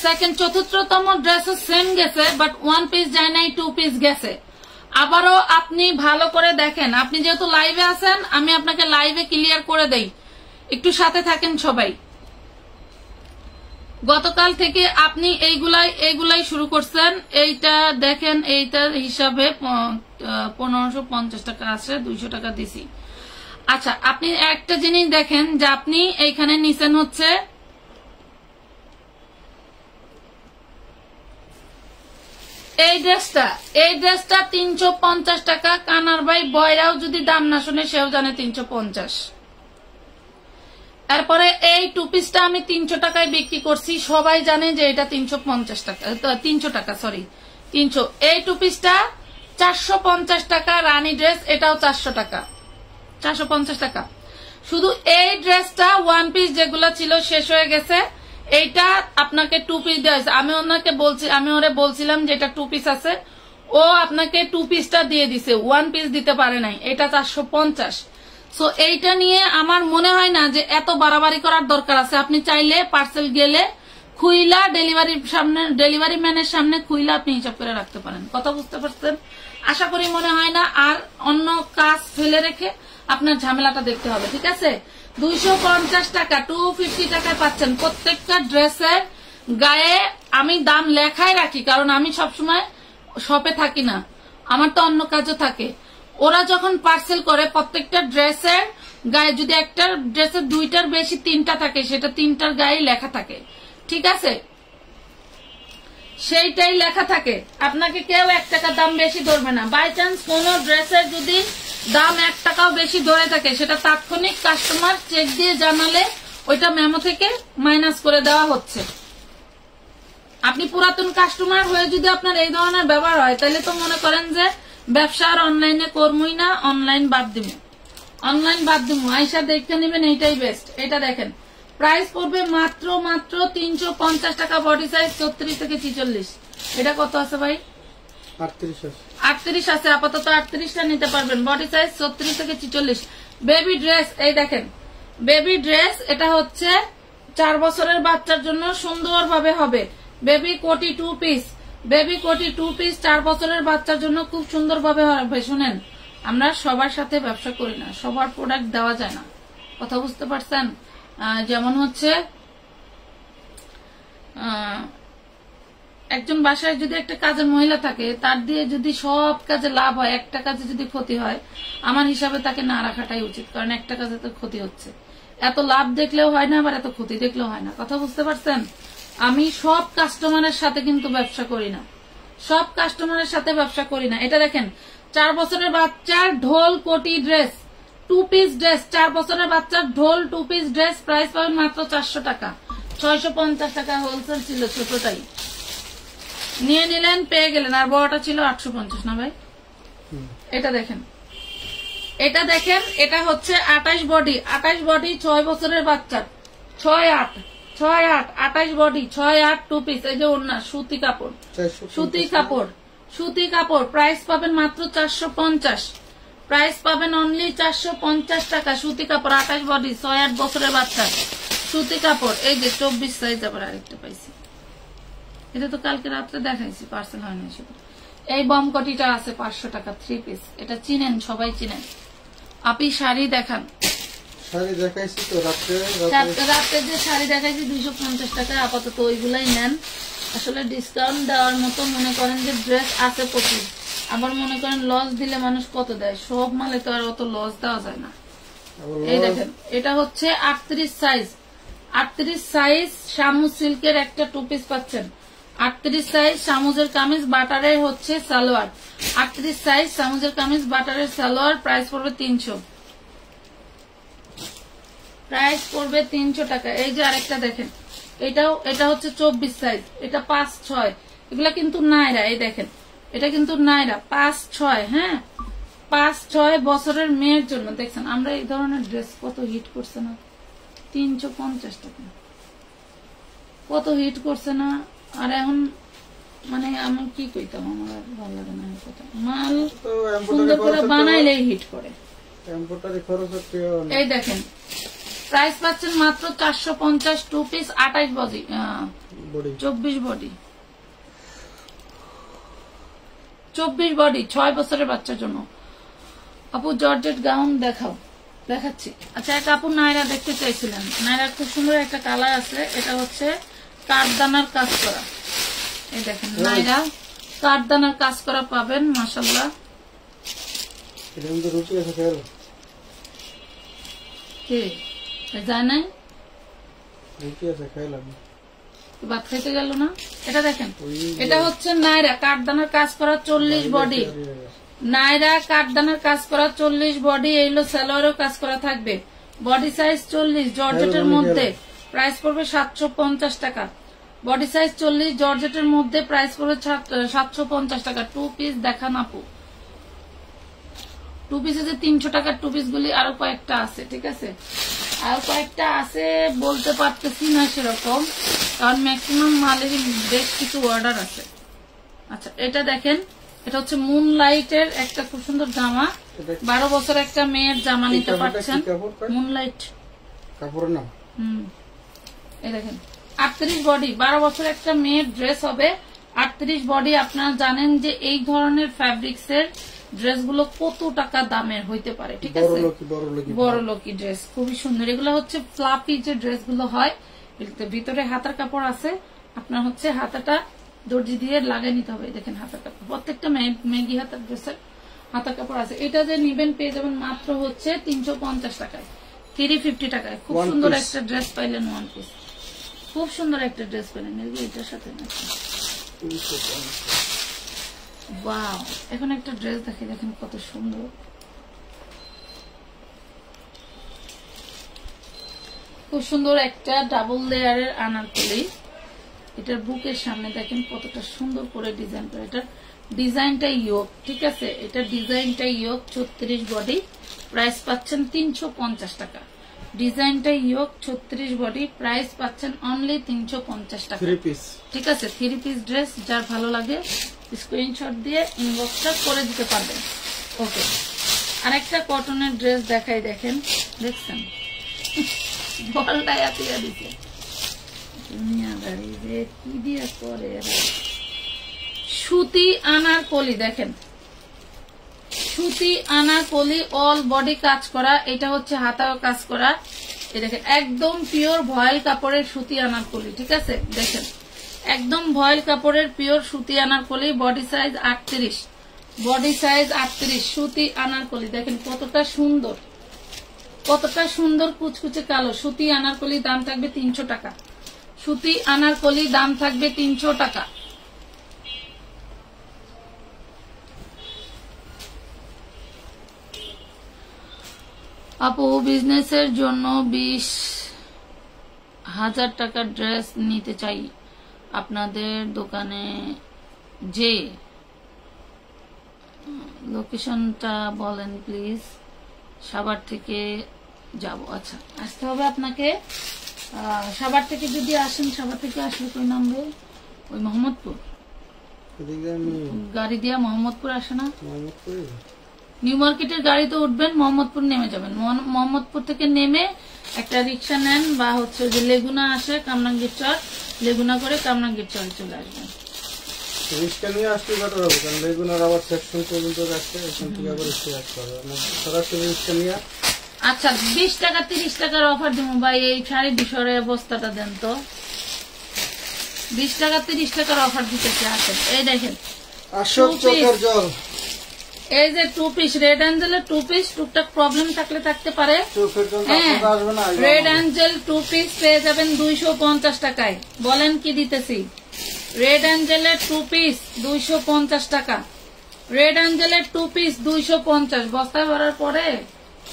সেকেন্ড চতুর্থতম ড্রেসও সেম গেছে, বাট 1 পিস যায় নাই, 2 পিস গেছে। আবারও আপনি ভালো করে দেখেন, আপনি যেহেতু লাইভে আছেন আমি আপনাকে লাইভে ক্লিয়ার করে দেই, একটু সাথে থাকেন সবাই। গতকাল থেকে আপনি এইগুলাই শুরু করছেন, এইটা দেখেন, এইটার হিসাবে 1550 টাকা আছে, 200 টাকা দিছি। আচ্ছা আপনি একটা জিনিস দেখেন যে আপনি এইখানে নিছেন হচ্ছে এই ড্রেসটা 350 টাকা। কানার ভাই বয়রাও যদি দাম না শুনে সেও জানে 350। এরপরে এই 2 পিসটা আমি 300 টাকায় বিক্রি করছি, সবাই জানে যে এটা 350 টাকা, 300 টাকা, সরি 300। এই 2 পিসটা 450 টাকা। রানী ড্রেস, এটাও 400 টাকা, 450 টাকা। শুধু এই ড্রেসটা 1 পিস যেগুলো ছিল শেষ হয়ে গেছে, এইটা আপনাকে 2 পিস দেওয়া হয়েছে। আমি ওরে বলছিলাম যে এটা 2 পিস আছে, ও আপনাকে 2 পিসটা দিয়ে দিছে, 1 পিস দিতে পারে নাই, এটা 450। সো এইটা নিয়ে আমার মনে হয় না যে এত বাড়াবাড়ি করার দরকার আছে। আপনি চাইলে পার্সেল গেলে খুইলা ডেলিভারি ম্যানের সামনে খুইলা আপনি হিসাব করে রাখতে পারেন। কথা বুঝতে পারছেন? আশা করি মনে হয় না আর অন্য কাজ ফেলে রেখে আপনার ঝামেলাটা দেখতে হবে, ঠিক আছে? 250 টাকা, 250 টাকায় পাচ্ছেন। প্রত্যেকটা ড্রেসের গায়ে আমি দাম লেখাই রাখি, কারণ আমি সবসময় শপে থাকি না, আমার তো অন্য কাজও থাকে। ওরা যখন পার্সেল করে প্রত্যেকটা ড্রেসের গায়ে যদি একটা ড্রেসের 2টার বেশি 3টা থাকে, সেটা 3টার গায়ে লেখা থাকে, ঠিক আছে? সেইটাই লেখা থাকে, আপনাকে কেউ 1 টাকা দাম বেশি ধরবে না। বাই চান্স কোন ড্রেসের যদি দাম 1 টাকাও বেশি ধরে থাকে, সেটা তাৎক্ষণিক কাস্টমার চেক দিয়ে জানালে ওইটা মেমো থেকে মাইনাস করে দেওয়া হচ্ছে। আপনি পুরাতন কাস্টমার হয়ে যদি আপনার এই ধরনের ব্যবহার হয়, তাহলে তো মনে করেন যে ব্যবসা আর অনলাইনে করবই না, অনলাইন বাদ দিব, আইসা দেখতে নেবেন, এইটাই বেস্ট। এটা দেখেন প্রাইস পড়বে মাত্র 350 টাকা। বডি সাইজ 34 থেকে 46। এটা কত আছে ভাই? 38 আছে, আপাতত 38টা নিতে পারবেন। বডি সাইজ 34 থেকে 46। বেবি ড্রেস, এই দেখেন বেবি ড্রেস, এটা হচ্ছে 4 বছরের বাচ্চার জন্য সুন্দরভাবে হবে। বেবি কোটি 2 পিস, বেবি কোটি 2 পিস 4 বছরের বাচ্চার জন্য খুব সুন্দরভাবে হবে। শুনেন, আমরা সবার সাথে ব্যবসা করি না, সবার প্রোডাক্ট দেওয়া যায় না, কথা বুঝতে পারছেন? যেমন হচ্ছে একজন বাসায় যদি একটা কাজের মহিলা থাকে, তার দিয়ে যদি সব কাজে লাভ হয়, একটা কাজে যদি ক্ষতি হয়, আমার হিসাবে তাকে না রাখাটাই উচিত, কারণ একটা কাজে তো ক্ষতি হচ্ছে। এত লাভ দেখলেও হয় না, আবার এত ক্ষতি দেখলেও হয় না। কথা বুঝতে পারছেন? আমি সব কাস্টমারের সাথে কিন্তু ব্যবসা করি না, সব কাস্টমারের সাথে ব্যবসা করি না। এটা দেখেন 4 বছরের বাচ্চার ঢোল কোটি ড্রেস, 2 পিস ড্রেস, 4 বছরের বাচ্চার ঢোল 2 পিস ড্রেস, প্রাইস পাবেন মাত্র 400 টাকা, 650 টাকা হোলসেল ছিল ছোটটাই, নিয়ে নিলেন পেয়ে গেলেন। আর বড়টা ছিল 850 না ভাই? এটা দেখেন, এটা দেখেন, এটা হচ্ছে 28 বডি, 28 বডি 6 বছরের বাচ্চার, 6-8 28 বডি 6-8 2 পিস। এই যে ওড়না, সুতি কাপড়, সুতি কাপড়, সুতি কাপড়, প্রাইস পাবেন মাত্র 450, প্রাইস পাবেন অনলি 450 টাকা। সুতি কাপড় 28 বডি 6-8 বছরের বাচ্চা, সুতি কাপড়। এই যে 24 সাইজ আবার আরেকটা পাইছি, এটা তো কালকে রাত্রে দেখাইছি, পার্সেল হয়নি শুধু। এই বমকটিটা আছে 500 টাকা 3 পিস, এটা চিনেন, সবাই চিনেন। আপনি শাড়ি দেখান, শাড়ি দেখাইছি তো রাত্রে যে শাড়ি দেখাইছি 250 টাকা, আপাতত ওইগুলাই নেন। আসলে ডিসকাউন্ট দেওয়ার মতো মনে করেন যে ড্রেস আছে প্রচুর, আবার মনে করেন লস দিলে মানুষ কত দেয়, সব মালে তো আর অত লস দেওয়া যায় না। এই দেখেন, এটা হচ্ছে 38 সাইজ, 38 সাইজ শামু সিল্কের একটা 2 পিস পাচ্ছেন, 38 সাইজ সামুজের কামিজ বাটারের হচ্ছে সালোয়ার, 38 সাইজ সামুজের কামিজ বাটারের সালোয়ার, প্রাইস পড়বে 300, প্রাইস পড়বে 300 টাকা। এই যে আরেকটা দেখেন, এটা হচ্ছে 24 সাইজ, এটা 5-6, এগুলা কিন্তু নাইরা। এই দেখেন, এটা কিন্তু নাইরা 5-6, হ্যাঁ 5-6 বছরের মেয়ের জন্য। দেখছেন আমরা এই ধরনের ড্রেস কত হিট করছে না, 350 টাকা কত হিট করছে না। আর এখন মানে আমি কি কইতাম, আমার ভালো লাগে না এই কথা, মাল সুন্দর করে বানাইলেই হিট করে। এই দেখেন, প্রাইস পাচ্ছেন মাত্র 450, 2 পিস 28 বডি 24 বডি 24 বডি 6 বছরের বাচ্চার জন্য। আপু জর্জেট গাউন দেখাও, দেখাচ্ছি। আচ্ছা, এক আপু নাইরা দেখতে চাইছিলেন, নাইরা খুব সুন্দর একটা কালার আছে, এটা হচ্ছে কাঠদানার কাজ করা। এই দেখেন নাইরা কাঠদানার কাজ করা পাবেন, মাশাআল্লাহ। যায় নাই ভাত খাইতে গেল না। এটা দেখেন, এটা হচ্ছে নাইরা কাঠদানার কাজ করা 40 বডি, নাইরা কাঠদানার কাজ করা 40 বডি। এইগুলো সালোয়ারও কাজ করা থাকবে, বডি সাইজ 40, জর্জেটের মধ্যে, প্রাইস পড়বে 750 টাকা। বডি সাইজ 40, জর্জেটের মধ্যে, প্রাইস পড়বে 750 টাকা। 2 পিস দেখান আপু, 2 পিসে যে 300 টাকার 2 পিস গুলি আরো কয়েকটা আছে, ঠিক আছে, আরো কয়েকটা আছে, বলতে পারতেছি না সেরকম, কারণ ম্যাক্সিমাম মালের বেশ কিছু অর্ডার আছে। আচ্ছা, এটা দেখেন, এটা হচ্ছে মুনলাইটের একটা খুব সুন্দর জামা, 12 বছর একটা মেয়ের জামা নিতে পারছেন। মুনলাইট কাপড়ের নাম। এই দেখেন 38 বডি, 12 বছর একটা মেয়ের ড্রেস হবে, 38 বডি। আপনারা জানেন যে এই ধরনের ফ্যাব্রিক্স এর ড্রেস গুলো কত টাকা দামের হইতে পারে, ঠিক আছে, বড় লোকি ড্রেস, খুবই সুন্দর। এগুলো হচ্ছে ফ্লাফি যে ড্রেস গুলো হয়, ভিতরে হাতার কাপড় আছে, আপনার হচ্ছে হাতাটা দর্জি দিয়ে লাগিয়ে নিতে হবে। দেখেন হাতার কাপড়, প্রত্যেকটা মেগি হাতার ড্রেসের হাতার কাপড় আছে। এটা যে নিবেন পেয়ে যাবেন মাত্র হচ্ছে 350 টাকায়, 350 টাকায়। খুব সুন্দর একটা ড্রেস পাইলেন, 1 পিস, খুব সুন্দর একটা ড্রেস পেলেন এটার সাথে। ওয়াও, এখন একটা ড্রেস দেখে, দেখেন কত সুন্দর, খুব সুন্দর একটা ডাবল লেয়ারের আনারকলি। এটার বুকের সামনে দেখেন কতটা সুন্দর করে ডিজাইন করে, এটার ডিজাইনটা ইয়োক, ঠিক আছে, এটা ডিজাইনটা ইয়োক, 36 বডি, প্রাইস পাচ্ছেন 350 টাকা। ডিজাইনটা ইয়োক, 36 বডি, প্রাইস পাচ্ছেন অনলি 350 টাকা, ঠিক আছে। 3 পিস ড্রেস যার ভালো লাগে স্ক্রিনশট দিয়ে ইনবক্সটা করে দিতে পারবেন। ওকে, আরেকটা কটনের ড্রেস দেখাই, দেখেন, দেখছেন বলটা এতিয়ে দিচ্ছে, দুনিয়াদারি যে কি দিয়ে করে। সুতি আনারকলি দেখেন, সুতি আনারকলি, অল বডি কাজ করা, এটা হচ্ছে হাতাও কাজ করা। এই দেখেন একদম পিওর ভয়েল কাপড়ের সুতি আনারকলি, ঠিক আছে। দেখেন একদম ভয়েল কাপড়ের পিওর সুতি Anarkali, body size 38, body size 38, সুতি আনারকলি। দেখেন কতটা সুন্দর, কতটা সুন্দর কুচকুচে কালো। সুতি আনারকলি দাম থাকবে 300 টাকা। সুতি আনারকলি দাম থাকবে 300 টাকা। আপু বিজনেসের জন্য 20,000 টাকার ড্রেস নিতে চাই, আপনাদের দোকানে যে লোকেশনটা বলেন প্লিজ। সাভার থেকে যাব। আচ্ছা, আসতে হবে আপনাকে সাভার থেকে। যদি আসেন, সাভার থেকে আসলে কোন নামবে? ওই মোহাম্মদপুর গাড়ি দিয়া মোহাম্মদপুর আসে না? নিউ মার্কেটের গাড়িতে উঠবেন, মোহাম্মদপুর নেমে যাবেন। মোহাম্মদপুর থেকে নেমে একটা রিক্সা নেন, বা হচ্ছে যে লেগুনা আসে কামরাঙ্গীর চর, লেগুনা করে কামরাঙ্গীর চরে চলে আসবেন। রিক্সা নিয়ে আসতে বেটার হবে, কারণ লেগুনার আবার সেকশন পর্যন্ত রাখতে, এখান থেকে আবার এসে আসতে হবে। সরাসরি রিক্সা নিয়ে। আচ্ছা, 20 টাকা 30 টাকার অফার দিব ভাই। এই শাড়ি বিষয়ের বস্তাটা দেন তো। 20 টাকা 30 টাকার অফার দিতেছে। আসেন, এই দেখেন এই যে 2 পিস রেড অ্যাঞ্জেলের 2 পিস। টুকটাক প্রবলেম থাকলে থাকতে পারে। রেড অ্যাঞ্জেল 2 পিস পেয়ে যাবেন 250 টাকায়। বলেন কি দিতেছি? রেড অ্যাঞ্জেলের 2 পিস 250 টাকা। রেড অ্যাঞ্জেলের 2 পিস 250। বস্তায় ভরার পরে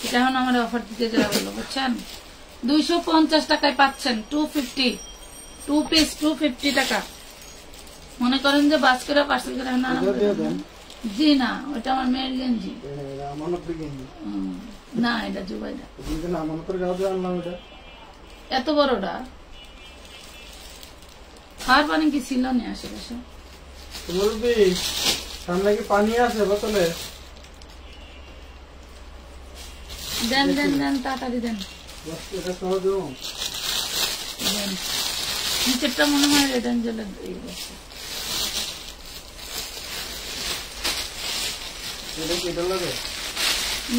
এটা এখন আমার অফার দিতে যাওয়া হলো, বুঝছেন? 250 টাকায় পাচ্ছেন 250 2 পিস 250 টাকা। মনে করেন যে বাস করে পার্সেল করে না। জি না, ওটা আমার মেয়ের গেঞ্জি না, এটা জুবাইদা। এত বড়টা খাওয়ার পানি কি ছিল না আশেপাশে? সামনে কি পানি আছে বোতলে? দেন দেন দেন, তাড়াতাড়ি দেন। নিচেরটা মনে হয় রেড অ্যাঞ্জেলের।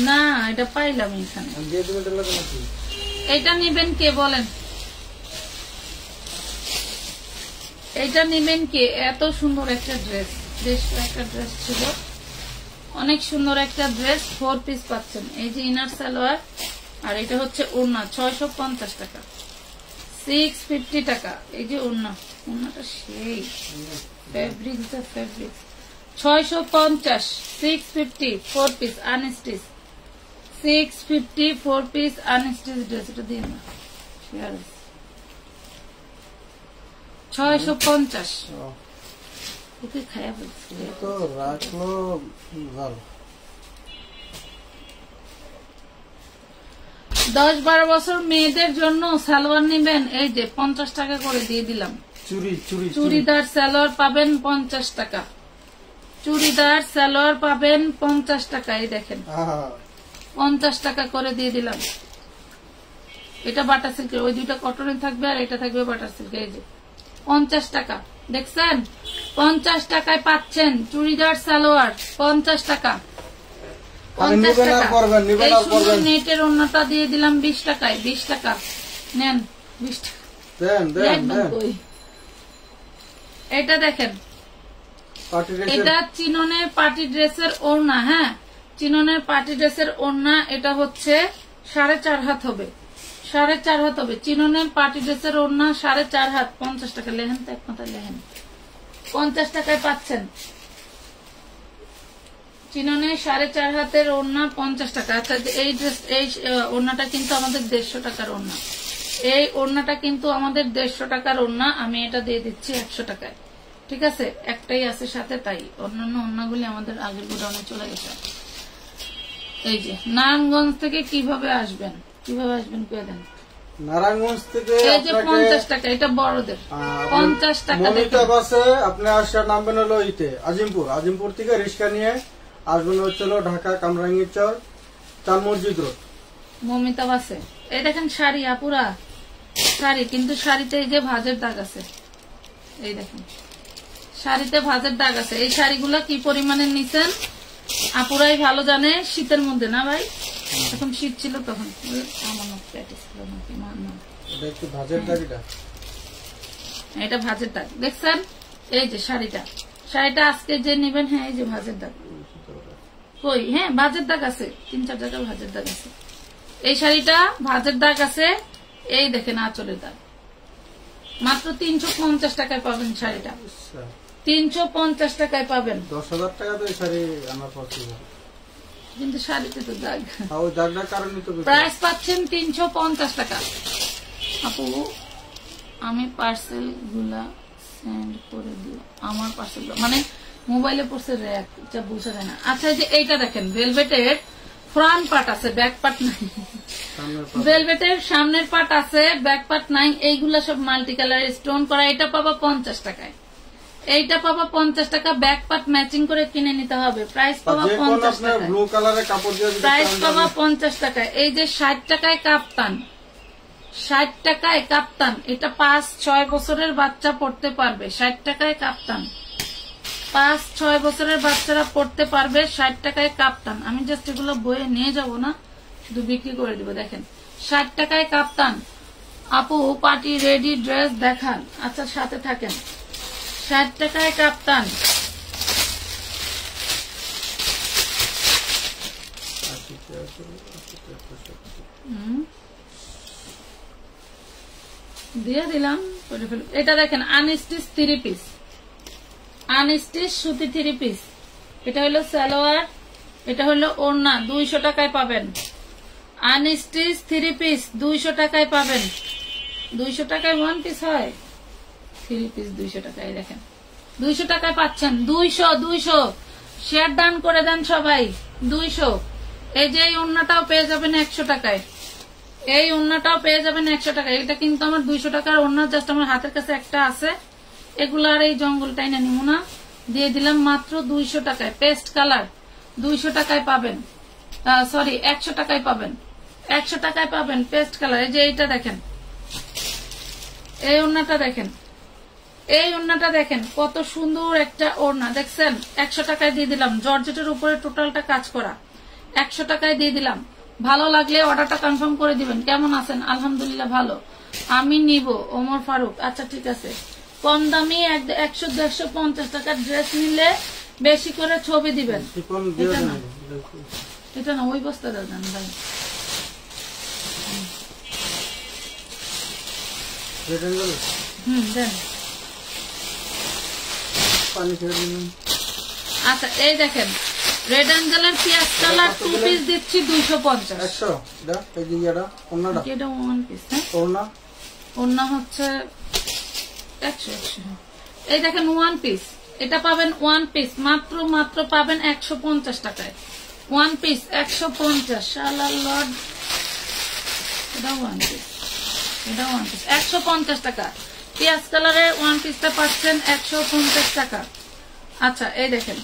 না, এটা পাইলাম এখানে। এটা নিবেন কে বলেন? এটা নিবেন কে? এত সুন্দর একটা ড্রেস, বেশ একটা ড্রেস ছিল, অনেক সুন্দর একটা ড্রেস। 4 পিস পাচ্ছেন। এই যে ইনার সালোয়ার, আর এটা হচ্ছে ওড়না। 650 টাকা, 650 টাকা। এই যে ওড়নাটা সেই fabric, 650, 650 4 piece unstitch, 650 4 piece unstitch dress. এটা দিন না, 650। ওকে খায়া বলছি তো রাখলো ভালো। 10-12 বছর মেয়েদের জন্য সালোয়ার নিবেন, এই যে 50 টাকা করে দিয়ে দিলাম। চুড়িদার সালোয়ার পাবেন 50 টাকা। চুড়িদার সালোয়ার পাবেন 50 টাকা। এই দেখেন 50 টাকা করে দিয়ে দিলাম। এটা বাটার সিল্কের, ওই দুইটা কটনে থাকবে, আর এটা থাকবে বাটার সিল্কের। এই যে 50 টাকা, দেখছেন? 50 টাকায় পাচ্ছেন চুড়িদার সালোয়ার 50 টাকা। 50 টাকা। এই সুন্দর নেটের ওড়নাটা দিয়ে দিলাম 20 টাকায়। 20 টাকা নেন, 20 টাকা। এটা দেখেন, এটা চিননের পার্টি ড্রেসের ওড়না। হ্যাঁ, চিননের পার্টি ড্রেসের ওড়না। এটা হচ্ছে 4.5 হাত হবে, 4.5 হাত হবে। চিননের পার্টি ড্রেসের ওড়না 4.5 হাত। 50 টাকা। লেহেন তো একমাত্র লেহেন 50 টাকায় পাচ্ছেন। চিননে 4.5 হাতের ওড়না 50 টাকা। আচ্ছা, এই ড্রেস, এই ওড়নাটা কিন্তু আমাদের 150 টাকার ওড়না। এই ওড়নাটা কিন্তু আমাদের 150 টাকার ওড়না। আমি এটা দিয়ে দিচ্ছি 100 টাকায়। ঠিক আছে, একটাই আছে সাথে, তাই অন্যান্য ওড়নাগুলি আমাদের আগের গোডাউনে চলে গেছে। এই যে নারায়ণগঞ্জ থেকে কিভাবে আসবেন কে দেন? নারায়ণগঞ্জ থেকে এই যে 50 টাকা, এটা বড়দের 50 টাকা। মমিতা বাসে আপনি আসা নামবেন হলো আজিমপুর থেকে রিক্সা নিয়ে আসবেন হচ্ছিল ঢাকা কামরাঙ্গীর চর, চার মসজিদ রোড, মমিতা বাসে। এই দেখেন শাড়ি, আপুরা শাড়ি, কিন্তু শাড়িতে এই যে ভাঁজের দাগ আছে। এই দেখেন শাড়িতে ভাঁজের দাগ আছে। এই শাড়িগুলো কি পরিমাণে নিছেন আপুরাই ভালো জানে। শীতের মধ্যে না ভাই, এখন শীত ছিল তখন। এটা ভাঁজের দাগ দেখছেন। এই যে শাড়িটা আজকে যে নেবেন, হ্যাঁ এই যে ভাঁজের দাগ কই, হ্যাঁ ভাঁজের দাগ আছে, 3-4 জায়গায় ভাঁজের দাগ আছে। এই শাড়িটা ভাঁজের দাগ আছে, এই দেখেন আঁচলের দাগ। মাত্র 350 টাকায় পাবেন শাড়িটা, 350 টাকায় পাবেন। 10,000 টাকা তো এই শাড়ি আমার পছন্দ, কিন্তু শাড়িতে তো দাগ, ওই দাগটার কারণে তো প্রাইস পাচ্ছেন 350 টাকা। আপু আমি পার্সেল গুলা সেন্ড করে দিও, আমার পার্সেল মানে মোবাইলে পড়ছে র্যাক, যা বুঝা যায় না। আচ্ছা এই যে এইটা দেখেন, ভেলভেটের ফ্রন্ট পার্ট আছে, ব্যাক পার্ট নাই। ভেলভেটের সামনের পার্ট আছে, ব্যাক পার্ট নাই। এইগুলা সব মাল্টি কালারের স্টোন করা। এটা পাবা 50 টাকায়, এইটা পাবা 50 টাকা। ব্যাক পার্ট ম্যাচিং করে কিনে নিতে হবে। প্রাইস পাবা 50 টাকা, ব্লু কালারের কাপড় দিয়ে প্রাইস পাবা 50 টাকায়। এই যে 60 টাকায় কাপ্তান, 60 টাকায় কাপ্তান, এটা 5-6 বছরের বাচ্চা পড়তে পারবে। 60 টাকায় কাপ্তান, 5-6 বছরের বাচ্চারা পড়তে পারবে। 60 টাকায় কাপ্তান। আমি জাস্ট এগুলো বয়ে নিয়ে যাব না, শুধু বিক্রি করে দিব। দেখেন 60 টাকায় কাপ্তান। আপু পার্টি রেডি ড্রেস দেখান। আচ্ছা সাথে থাকেন। 60 টাকায় কাপ্তান, দিয়ে দিলাম। এটা দেখেন আনস্টিচ 3 পিস, আনস্টিচ সুতি 3 পিস। এটা হলো সালোয়ার, এটা হলো ওড়না। 200 টাকায় পাবেন। আনস্টিচ 3 পিস 200 টাকায় পাবেন। 200 টাকায় 1 পিস হয়, 3 পিস 200 টাকায়। দেখেন 200 টাকায় পাচ্ছেন। 200 শেয়ার ডান করে দেন সবাই। 200। এই যে এই ওড়নাটাও পেয়ে যাবেন 100 টাকায়, এই ওড়নাটাও পেয়ে যাবেন 100 টাকায়। এটা কিন্তু আমার 200 টাকার ওড়না, জাস্ট আমার হাতের কাছে একটা আছে। এগুলো আর এই জঙ্গলটাই না নিব না, দিয়ে দিলাম মাত্র 200 টাকায়। পেস্ট কালার 200 টাকায় পাবেন, সরি 100 টাকায় পাবেন, 100 টাকায় পাবেন পেস্ট কালার। এই যে এইটা দেখেন, এই ওড়নাটা দেখেন, এই ওড়নাটা দেখেন কত সুন্দর একটা ওড়না, দেখছেন। 100 টাকায় দিয়ে দিলাম। জর্জেটের উপরে টোটালটা কাজ করা, 100 টাকায় দিয়ে দিলাম। ভালো লাগলে অর্ডারটা কনফার্ম করে দিবেন। কেমন আছেন? আলহামদুলিল্লাহ ভালো। আমি নিব ওমর ফারুক। আচ্ছা ঠিক আছে। কম দামি 100-150 টাকার ড্রেস নিলে বেশি করে ছবি দিবেন। এটা না, ওই বস্তাটা দেন ভাই। দেন। আচ্ছা এই দেখেন রেড অ্যাঞ্জেলের পিয়াজ কালার 2 পিস দিচ্ছি 250। এটা 1 পিস, ওড়না হচ্ছে 100। এই দেখেন 1 পিস, এটা পাবেন 1 পিস মাত্র পাবেন 150 টাকায়। 1 পিস 150। শালা লর্ড, এটা 1 পিস, এটা 1 পিস 150 টাকা। পিয়াজ কালারের 1 পিসটা পাচ্ছেন 150 টাকা। আচ্ছা এই দেখেন,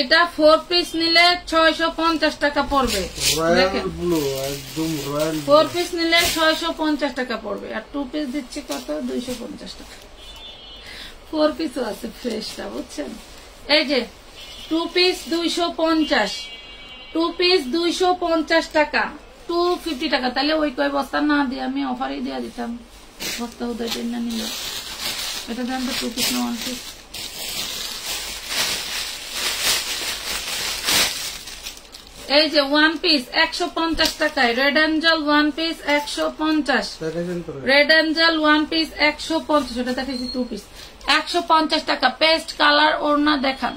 এটা 4 পিস নিলে 650 টাকা পড়বে। দেখেন 4 পিস নিলে 650 টাকা পড়বে। আর 2 পিস দিচ্ছি কত? 250 টাকা। 4 পিসও আছে ফ্রেশটা, বুঝছেন। এই যে 2 পিস 250, 2 পিস 250 টাকা, 250 টাকা। তাহলে ওই কয় বস্তা না দিয়ে আমি অফারই দিয়ে দিতাম, বস্তা উদয় না নিলে। এটা দেন তো 2 পিস না 1 পিস। এই যে 1 পিস 150 টাকায় red Angel 1 piece 150। Red Angel 1 piece 150। এটা দেখাচ্ছি 2 পিস 150 টাকা। পেস্ট কালার ওড়না দেখান।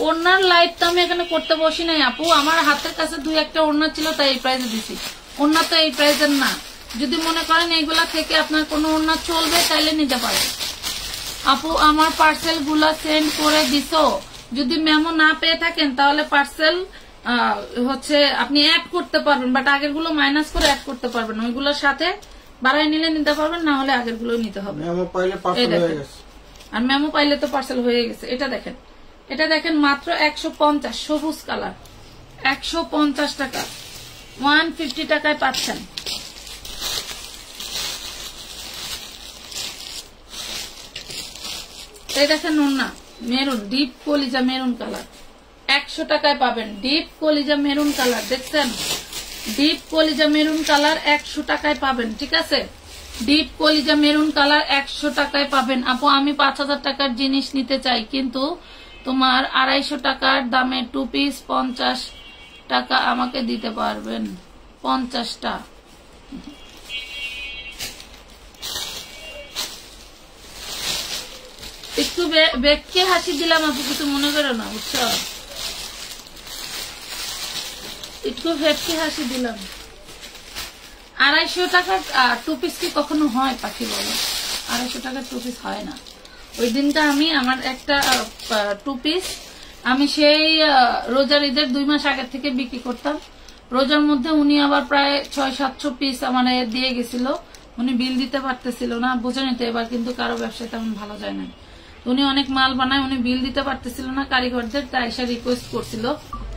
ওড়নার লাইট তো আমি এখানে করতে বসি নাই আপু, আমার হাতের কাছে 2-1টা ওড়না ছিল তাই এই প্রাইসে দিছি। ওড়না তো এই প্রাইসের না। যদি মনে করেন এইগুলা থেকে আপনার কোনো ওড়না চলবে তাইলে নিতে পারেন। আপু আমার পার্সেল গুলা সেন্ড করে দিছো। যদি মেমো না পেয়ে থাকেন তাহলে পার্সেল হচ্ছে আপনি অ্যাড করতে পারবেন, বাট আগের গুলো মাইনাস করে অ্যাড করতে পারবেন। ওইগুলোর সাথে বাড়াই নিলে নিতে পারবেন, না হলে আগের গুলো নিতে হবে। আর মেমো পাইলে তো পার্সেল হয়ে গেছে। এটা দেখেন, এটা দেখেন মাত্র 150, সবুজ কালার 150 টাকা। 150 টাকায় পাচ্ছেন। এই দেখেন ওড়না মেরুন, ডিপ কলিজা মেরুন কালার 100 টাকায় পাবেন। ডিপ কলিজা মেরুন কালার দেখছেন, ডিপ কলিজা মেরুন কালার 100 টাকায় পাবেন। ঠিক আছে, ডিপ কলিজা মেরুন কালার 100 টাকায় পাবেন। আপু আমি 5000 টাকার জিনিস নিতে চাই, কিন্তু তোমার 250 টাকার দামে 2 পিস 50 টাকা আমাকে দিতে পারবেন? 50টা। একটু বেগকে হাসি দিলাম আপু, কিছু মনে করো না, বুঝছো? একটু ভেটকে হাসি দিলাম। 250 টাকার 2 পিস কি কখনো হয় পাখি, বলো? 250 টাকার 2 পিস হয় না। ওই দিনটা আমি আমার একটা 2 পিস আমি সেই রোজার ঈদের 2 মাস আগের থেকে বিক্রি করতাম। রোজার মধ্যে উনি আবার প্রায় 600-700 পিস আমার দিয়ে গেছিল। উনি বিল দিতে পারতেছিল না, বুঝে নিতে। এবার কিন্তু কারো ব্যবসায় তেমন ভালো যায় না। উনি অনেক মাল বানায়, উনি বিল দিতে পারতেছিল না কারিগরদের, তাই এসে রিকোয়েস্ট করছিল।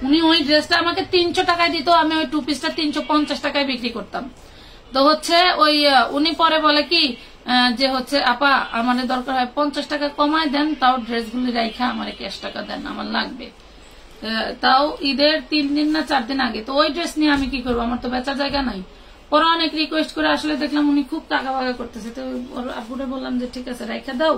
উনি ওই ড্রেসটা আমাকে 300 টাকায় দিত, আমি ওই 2 পিসটা 350 টাকায় বিক্রি করতাম। তো হচ্ছে ওই উনি পরে বলে কি যে হচ্ছে আপা আমাদের দরকার হয় 50 টাকা কমায় দেন, তাও ড্রেসগুলি রাইখা আমার ক্যাশ টাকা দেন, আমার লাগবে। তাও ঈদের 3 দিন না 4 দিন আগে। তো ওই ড্রেস নিয়ে আমি কি করবো, আমার তো বেচার জায়গা নাই। পরে অনেক রিকোয়েস্ট করে আসলে দেখলাম উনি খুব টাকা বাগা করতেছে। তো আপুরে বললাম যে ঠিক আছে রাইখা দাও,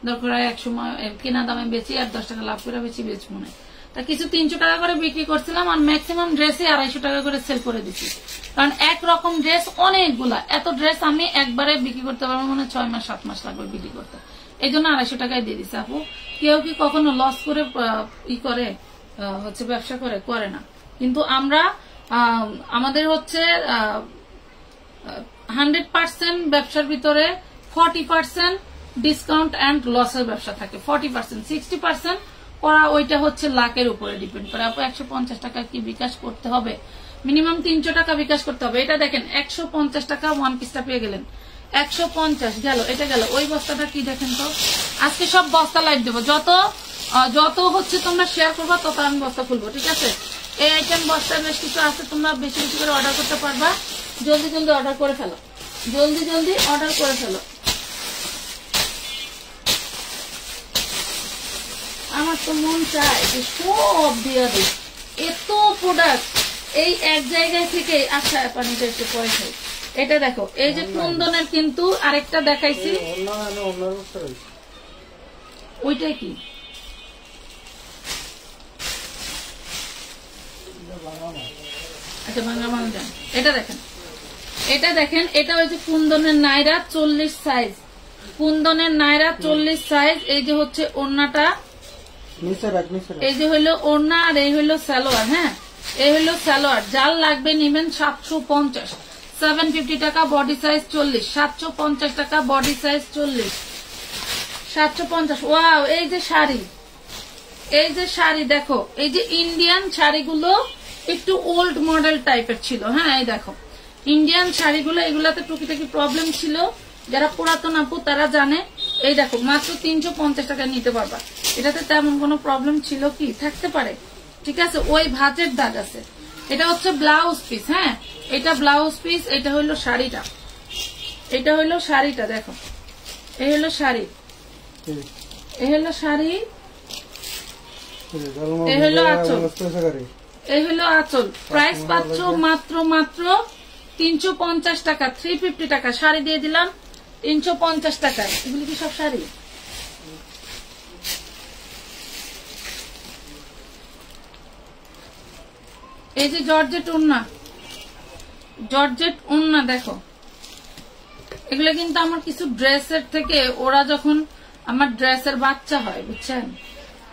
দরকার হয় এক সময় কেনা দামে বেচি, আর 10 টাকা লাভ করে বেশি বেচবো না। তা কিছু 300 টাকা করে বিক্রি করছিলাম, আর ম্যাক্সিমাম ড্রেসে 250 টাকা করে সেল করে দিচ্ছি। কারণ একরকম ড্রেস অনেকগুলা, এত ড্রেস আমি একবারে বিক্রি করতে পারবো, মানে 6 মাস 7 মাস লাগবে বিক্রি করতে। এই জন্য 250 টাকায় দিয়ে দিচ্ছে। আপু কেউ কি কখনো লস করে করে হচ্ছে ব্যবসা করে না। কিন্তু আমরা আমাদের হচ্ছে 100% ব্যবসার ভিতরে 40% ডিসকাউন্ট অ্যান্ড লসের ব্যবসা থাকে। 40%, 60% করা ওইটা হচ্ছে লাখের উপরে ডিপেন্ড করে। আপু 150 টাকা কি বিকাশ করতে হবে? মিনিমাম 300 টাকা বিকাশ করতে হবে। এটা দেখেন 150 টাকা 1 পিসটা পেয়ে গেলেন, 150 গেল, এটা গেল। ওই বস্তাটা কি দেখেন তো, আজকে সব বস্তা লাইভ দেবো। যত হচ্ছে তোমরা শেয়ার করবা তত আমি বস্তা খুলবো, ঠিক আছে? এই আইটেম বস্তা বেশ কিছু আছে, তোমরা বেশি বেশি করে অর্ডার করতে পারবা। জলদি জলদি অর্ডার করে ফেলো, জলদি জলদি অর্ডার করে ফেলো। আমার তো মন চায় যে সব দিয়ে দিই, এত প্রোডাক্ট এই এক জায়গায় থেকে। আচ্ছা পানিটা একটু পরে খাই। এটা দেখো, এই যে কুন্দনের কিন্তু আরেকটা দেখাইছি, ওইটা কি আচ্ছা ভাঙা মাল দেন। এটা দেখেন, এটা দেখেন, এটা হচ্ছে কুন্দনের নাইরা 40 সাইজ, কুন্দনের নাইরা 40 সাইজ। এই যে হচ্ছে ওড়নাটা, এই যে হইলো ওড়না, আর এই হইলো সালোয়ার। হ্যাঁ, এই হইলো সালোয়ার। যার লাগবে নিবেন 750, 750 টাকা বডি সাইজ 40, 750 টাকা বডি সাইজ 40, 750। ওয়াও, এই যে শাড়ি, এই যে শাড়ি দেখো, এই যে ইন্ডিয়ান শাড়িগুলো একটু ওল্ড মডেল টাইপের ছিল। হ্যাঁ, এই দেখো ইন্ডিয়ান শাড়িগুলো, এগুলাতে টুকিটাকি প্রবলেম ছিল, যারা পুরাতন আপু তারা জানে। এই দেখো মাত্র 350 টাকা নিতে পারবা। এটাতে তেমন কোনো প্রবলেম ছিল কি, থাকতে পারে, ঠিক আছে? ওই ভাঁজের দাগ আছে। এটা হচ্ছে ব্লাউজ পিস। হ্যাঁ, এটা ব্লাউজ পিস, এটা হইলো শাড়িটা, এটা হইলো শাড়িটা। দেখো এই হইলো শাড়ি, এই হইলো শাড়ি, এই হইলো আঁচল, এই হইলো আঁচল। প্রাইস পাচ্ছ মাত্র 350 টাকা, 350 টাকা। শাড়ি দিয়ে দিলাম 350 টাকায়। এগুলি কি সব শাড়ি? এই যে জর্জেট ওড়না, জর্জেট ওড়না দেখো। এগুলো কিন্তু আমার কিছু ড্রেসের থেকে, ওরা যখন আমার ড্রেসের বাচ্চা হয়, বুঝছেন,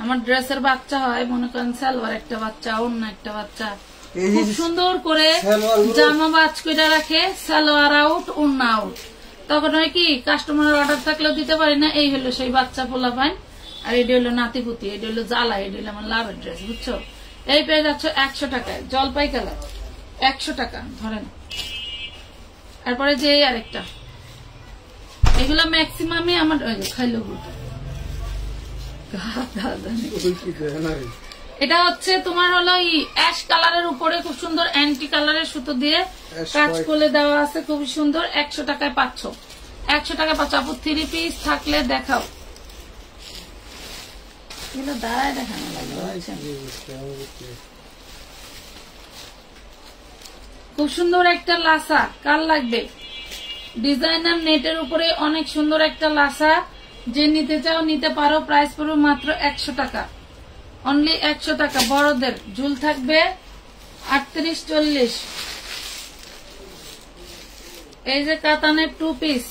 আমার ড্রেসের বাচ্চা হয়, মনে করেন সালোয়ার একটা বাচ্চা, ওড়না একটা বাচ্চা, খুব সুন্দর করে জামা বাজ করে রাখে, সালোয়ার আউট ওড়না আউট। তখন হয় কি, কাস্টমারের অর্ডার থাকলেও দিতে পারি না। এই হলো সেই বাচ্চা পোলা পাইন, আর এটা হলো নাতিপুতি, এটা হলো জ্বালা, এটা হলো আমার লাভের ড্রেস, বুঝছো? এই পেয়ে যাচ্ছ 100 টাকায়, জলপাই কালার 100 টাকা ধরেন। তারপরে যে আরেকটা, এগুলা ম্যাক্সিমামই আমার খাইলো। এটা হচ্ছে তোমার হলো অ্যাশ কালারের উপরে খুব সুন্দর অ্যান্টি কালারের সুতো দিয়ে কাজ করে দেওয়া আছে, খুবই সুন্দর। 100 টাকায় পাচ্ছ, 100 টাকায় পাচ্ছ। আপু 3 পিস থাকলে দেখাও। এগুলো দাঁড়ায় দেখানো লাগবে, খুব সুন্দর একটা লাসা। কার লাগবে ডিজাইনার নেটের উপরে অনেক সুন্দর একটা লাসা, যে নিতে চাও নিতে পারো। প্রাইস পড়বে মাত্র 100 টাকা, অনলি 100 টাকা। বড়দের ঝুল থাকবে 38-40। এই যে কাতানের 2 পিস,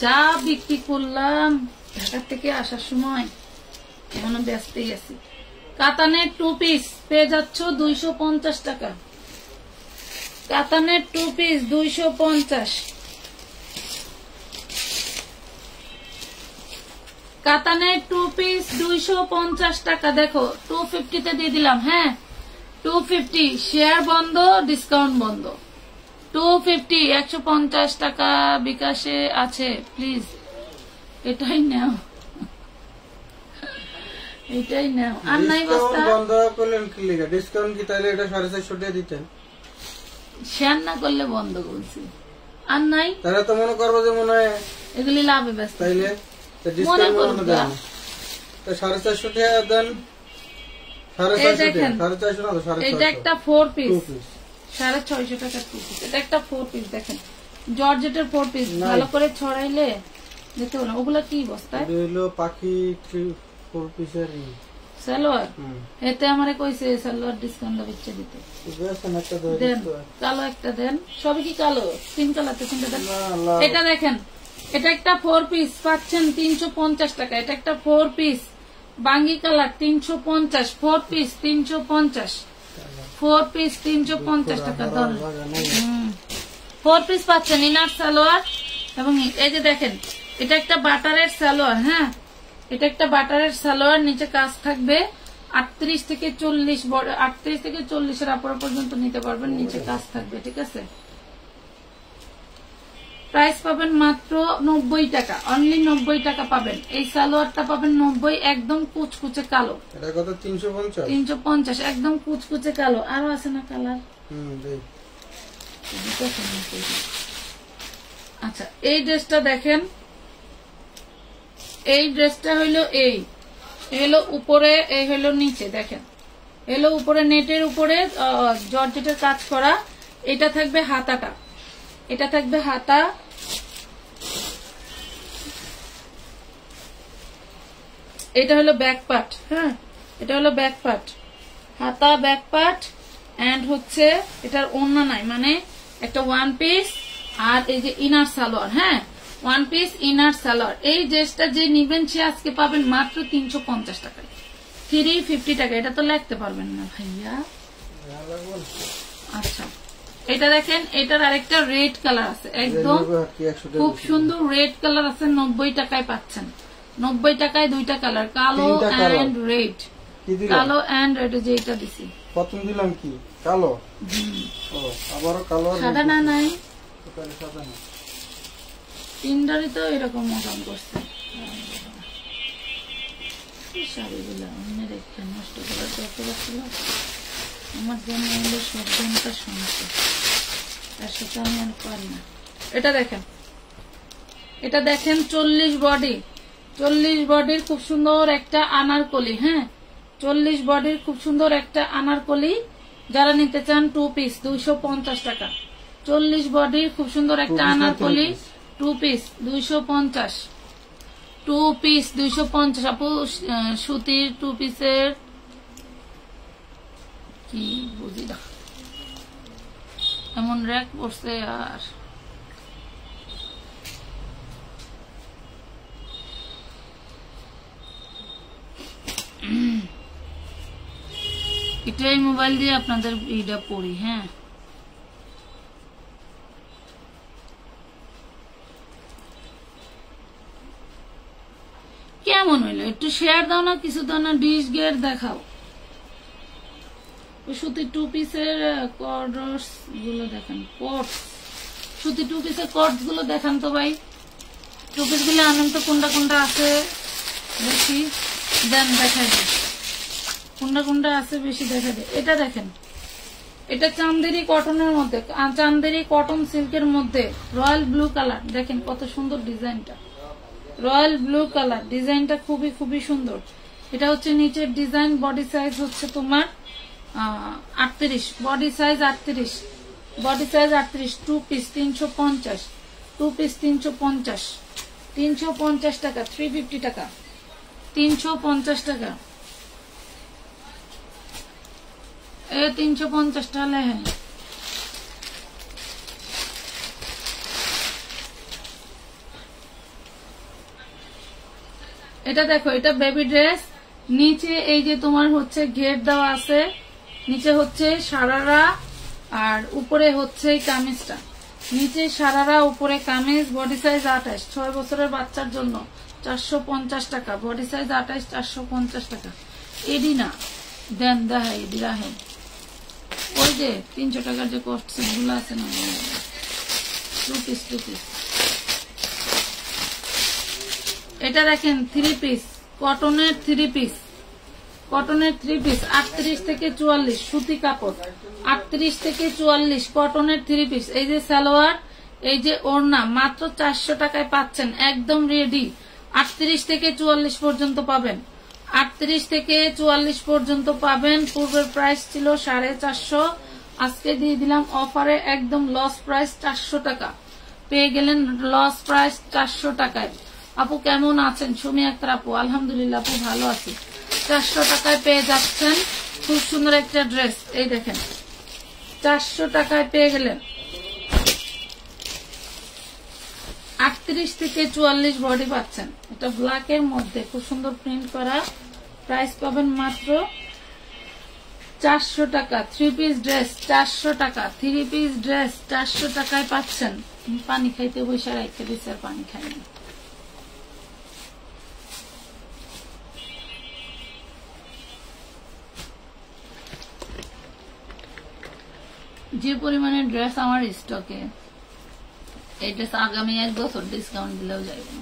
যা বিক্রি করলাম ঢাকা থেকে আসার সময়, এখনো ব্যস্তই আছি। কাতানের 2 পিস পেয়ে যাচ্ছ 250 টাকা। কাতানের 2 পিস 250। কাতানের 2 পিস 250 টাকা। দেখো 250 তে দিয়ে দিলাম। হ্যাঁ 250, শেয়ার বন্ধ, ডিসকাউন্ট বন্ধ। 250, 150 টাকা বিকাশে আছে, প্লিজ এটাই নাও, এটাই নাও। আর নাই বস্তা বন্ধ করলেন কি লিখা? ডিসকাউন্ট কি তাহলে এটা 450 টাকা দিতেন? শেয়ার না করলে বন্ধ করছি। আর নাই তাহলে তো মনে করবো যে মনে হয় এগুলি লাভে ব্যস্ত। তাইলে মনে করবো ডিসকাউন্ট দেন, 450 টাকা দেন। 450 না তো 450। এটা একটা 4 পিস 650 টাকা 2 পিস। এটা একটা 4 পিস দেখেন, জর্জেটের 4 পিস। ভালো করে ছড়াইলে দেখতে না। ওগুলা কি বস্তায়? এটা হলো পাখি 4 পিসের সালোয়ার। এতে আমারে কইছে সালোয়ার ডিসকাউন্ট দিচ্ছে দিতে। দেন কালো একটা দেন। সবই কি কালো? 3 কালার তো চিন্তা দেন। এটা দেখেন, এটা একটা 4 পিস পাচ্ছেন 350 টাকা। এটা একটা 4 পিস বাঙ্গি কালার 350। 4 পিস 350। 4 পিস 350 টাকা দাম। 4 পিস পাচ্ছেন ইনার সালোয়ার। এবং এই যে দেখেন, এটা একটা বাটারের সালোয়ার। হ্যাঁ এটা একটা বাটারের সালোয়ার, নিচে কাজ থাকবে। 38 থেকে 40, 38 থেকে 40 এর আপর পর্যন্ত নিতে পারবেন, নিচে কাজ থাকবে। ঠিক আছে, প্রাইস পাবেন মাত্র 90 টাকা, অনলি 90 টাকা পাবেন। এই সালোয়ারটা পাবেন 90, একদম কুচকুচে কালো। এটা কত? 350। 350, একদম কুচকুচে কালো। আরো আছে না কালার? আচ্ছা এই ড্রেসটা দেখেন, এই ড্রেসটা হইলো এই হলো উপরে, এই হলো নিচে। দেখেন এলো উপরে নেটের উপরে জর্জেটের কাজ করা। এটা থাকবে হাতাটা, এটা থাকবে হাতা। এটা হলো ব্যাক পার্ট। হ্যাঁ এটা হলো ব্যাক পার্ট, হাতা ব্যাক পার্ট। এন্ড হচ্ছে এটার ওড়না নাই, মানে একটা 1 পিস আর এই যে ইনার সালোয়ার। হ্যাঁ 1 পিস ইনার সালোয়ার। এই ড্রেসটা যে নিবেন সে আজকে পাবেন মাত্র 350 টাকায়, 350 টাকা। এটা তো লিখতে পারবেন না ভাইয়া। আচ্ছা এটা দেখেন, এটার আরেকটা রেড কালার আছে, একদম খুব সুন্দর রেড কালার আছে। 90 টাকায় পাচ্ছেন। 90 টাকায় 2টা কালার, কালো এন্ড রেড। কালো এন্ড রেড, যে এটা দিছি। প্রথম দিলাম কি কালো, আবারও কালো, সাদা না নাই, সাদা না। তিনটারই তো এরকম মকাম করছে। শাড়িগুলো অন্য রেখে নষ্ট করার দরকার ছিল। আমার জন্য হলো সব দিনটা সমস্যা, তার সাথে আমি আর পারি না। এটা দেখেন, এটা দেখেন 40 বডি, 40 বডির খুব সুন্দর একটা আনারকলি। হ্যাঁ 40 বডির খুব সুন্দর একটা আনারকলি। যারা নিতে চান 2 পিস 250 টাকা। 40 বডির খুব সুন্দর একটা আনারকলি 2 পিস 250। 2 পিস 250। আপু সুতির 2 পিসের কি বুঝি না, এমন র্যাক পড়ছে। আর এটাই মোবাইল দিয়ে আপনাদের এইটা পড়ি। হ্যাঁ কেমন হইলো? একটু শেয়ার দাও না, কিছু দাও না, ডিশ গেট দেখাও। সুতির 2 পিসের কর্ডস গুলো দেখেন, কটস। সুতির 2 পিসের কটস গুলো দেখান তো ভাই। 2 পিস গুলো আনেন তো, কোনটা কোনটা আছে বেশি দেন, দেখাই দেন কোনটা কোনটা আছে বেশি, দেখা দেয়। এটা দেখেন, এটা চান্দেরি কটনের মধ্যে, চান্দেরি কটন সিল্কের মধ্যে রয়্যাল ব্লু কালার। দেখেন কত সুন্দর ডিজাইনটা, রয়্যাল ব্লু কালার। ডিজাইনটা খুবই খুবই সুন্দর। এটা হচ্ছে নিচের ডিজাইন। বডি সাইজ হচ্ছে তোমার 38, body size 38। Body size 38, 2 piece 350, 2 piece 350, 350 টাকা, 350 টাকা, 350 টাকা, 350 টাকা है। এটা দেখো, এটা বেবি ড্রেস, নিচে এই যে তোমার হচ্ছে ঘের দেওয়া আছে, নিচে হচ্ছে সারারা আর উপরে হচ্ছে কামিজটা, নিচে সারারা উপরে কামিজ, বডি সাইজ 28, 6 বছরের বাচ্চার জন্য 450 টাকা, বডি সাইজ 28, 450 টাকা। এডি না দেন দেখাই, এডি রাখেন, ওই যে 300 টাকার যে কস্ট গুলো আছে না, 2 পিস 2 পিস। এটা দেখেন 3 পিস, কটনের 3 পিস, কটনের 3 পিস 38 থেকে 44, সুতি কাপড় 38 থেকে 44, কটনের 3 পিস। এই যে সালোয়ার, এই যে ওড়না, মাত্র 400 টাকায় পাচ্ছেন, একদম রেডি। 38 থেকে 44 পর্যন্ত পাবেন, 38 থেকে 44 পর্যন্ত পাবেন। পূর্বের প্রাইস ছিল 450, আজকে দিয়ে দিলাম অফারে একদম লস প্রাইস 400 টাকা পেয়ে গেলেন, লস প্রাইস 400 টাকায়। আপু কেমন আছেন? সুমি আক্তার আপু, আলহামদুলিল্লাহ আপু ভালো আছি। 400 টাকায় পেয়ে যাচ্ছেন খুব সুন্দর একটা ড্রেস, এই দেখেন 400 টাকায় পেয়ে গেলেন। 38 থেকে 44 বডি পাচ্ছেন, এটা ব্ল্যাকের মধ্যে খুব সুন্দর প্রিন্ট করা, প্রাইস পাবেন মাত্র 400 টাকা। 3 পিস ড্রেস 400 টাকা, 3 পিস ড্রেস 400 টাকায় পাচ্ছেন। পানি খাইতে বসে রাখতে দিচ্ছে, আর পানি খাইনি। যে পরিমাণে ড্রেস আমার স্টকে, এই ড্রেস আগামী 1 বছর ডিসকাউন্ট দিলেও যাইব না,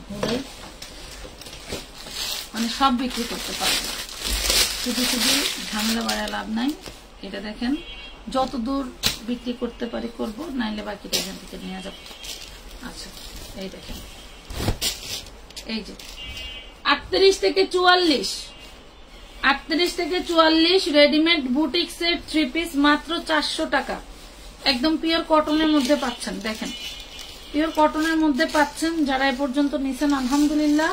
মানে সব বিক্রি করতে পারবো, শুধু শুধু ঝামেলা বাড়ায় লাভ নাই। এটা দেখেন, যত দূর বিক্রি করতে পারি করব, নাইলে বাকিটা এখান থেকে নিয়ে যাবো। আচ্ছা এই দেখেন, এই যে 38 থেকে 44, 38 থেকে 44 রেডিমেড বুটিক সেট 3 পিস মাত্র 400 টাকা, একদম পিওর কটনের মধ্যে পাচ্ছেন। দেখেন পিওর কটনের মধ্যে পাচ্ছেন। যারা এ পর্যন্ত নিছেন আলহামদুলিল্লাহ,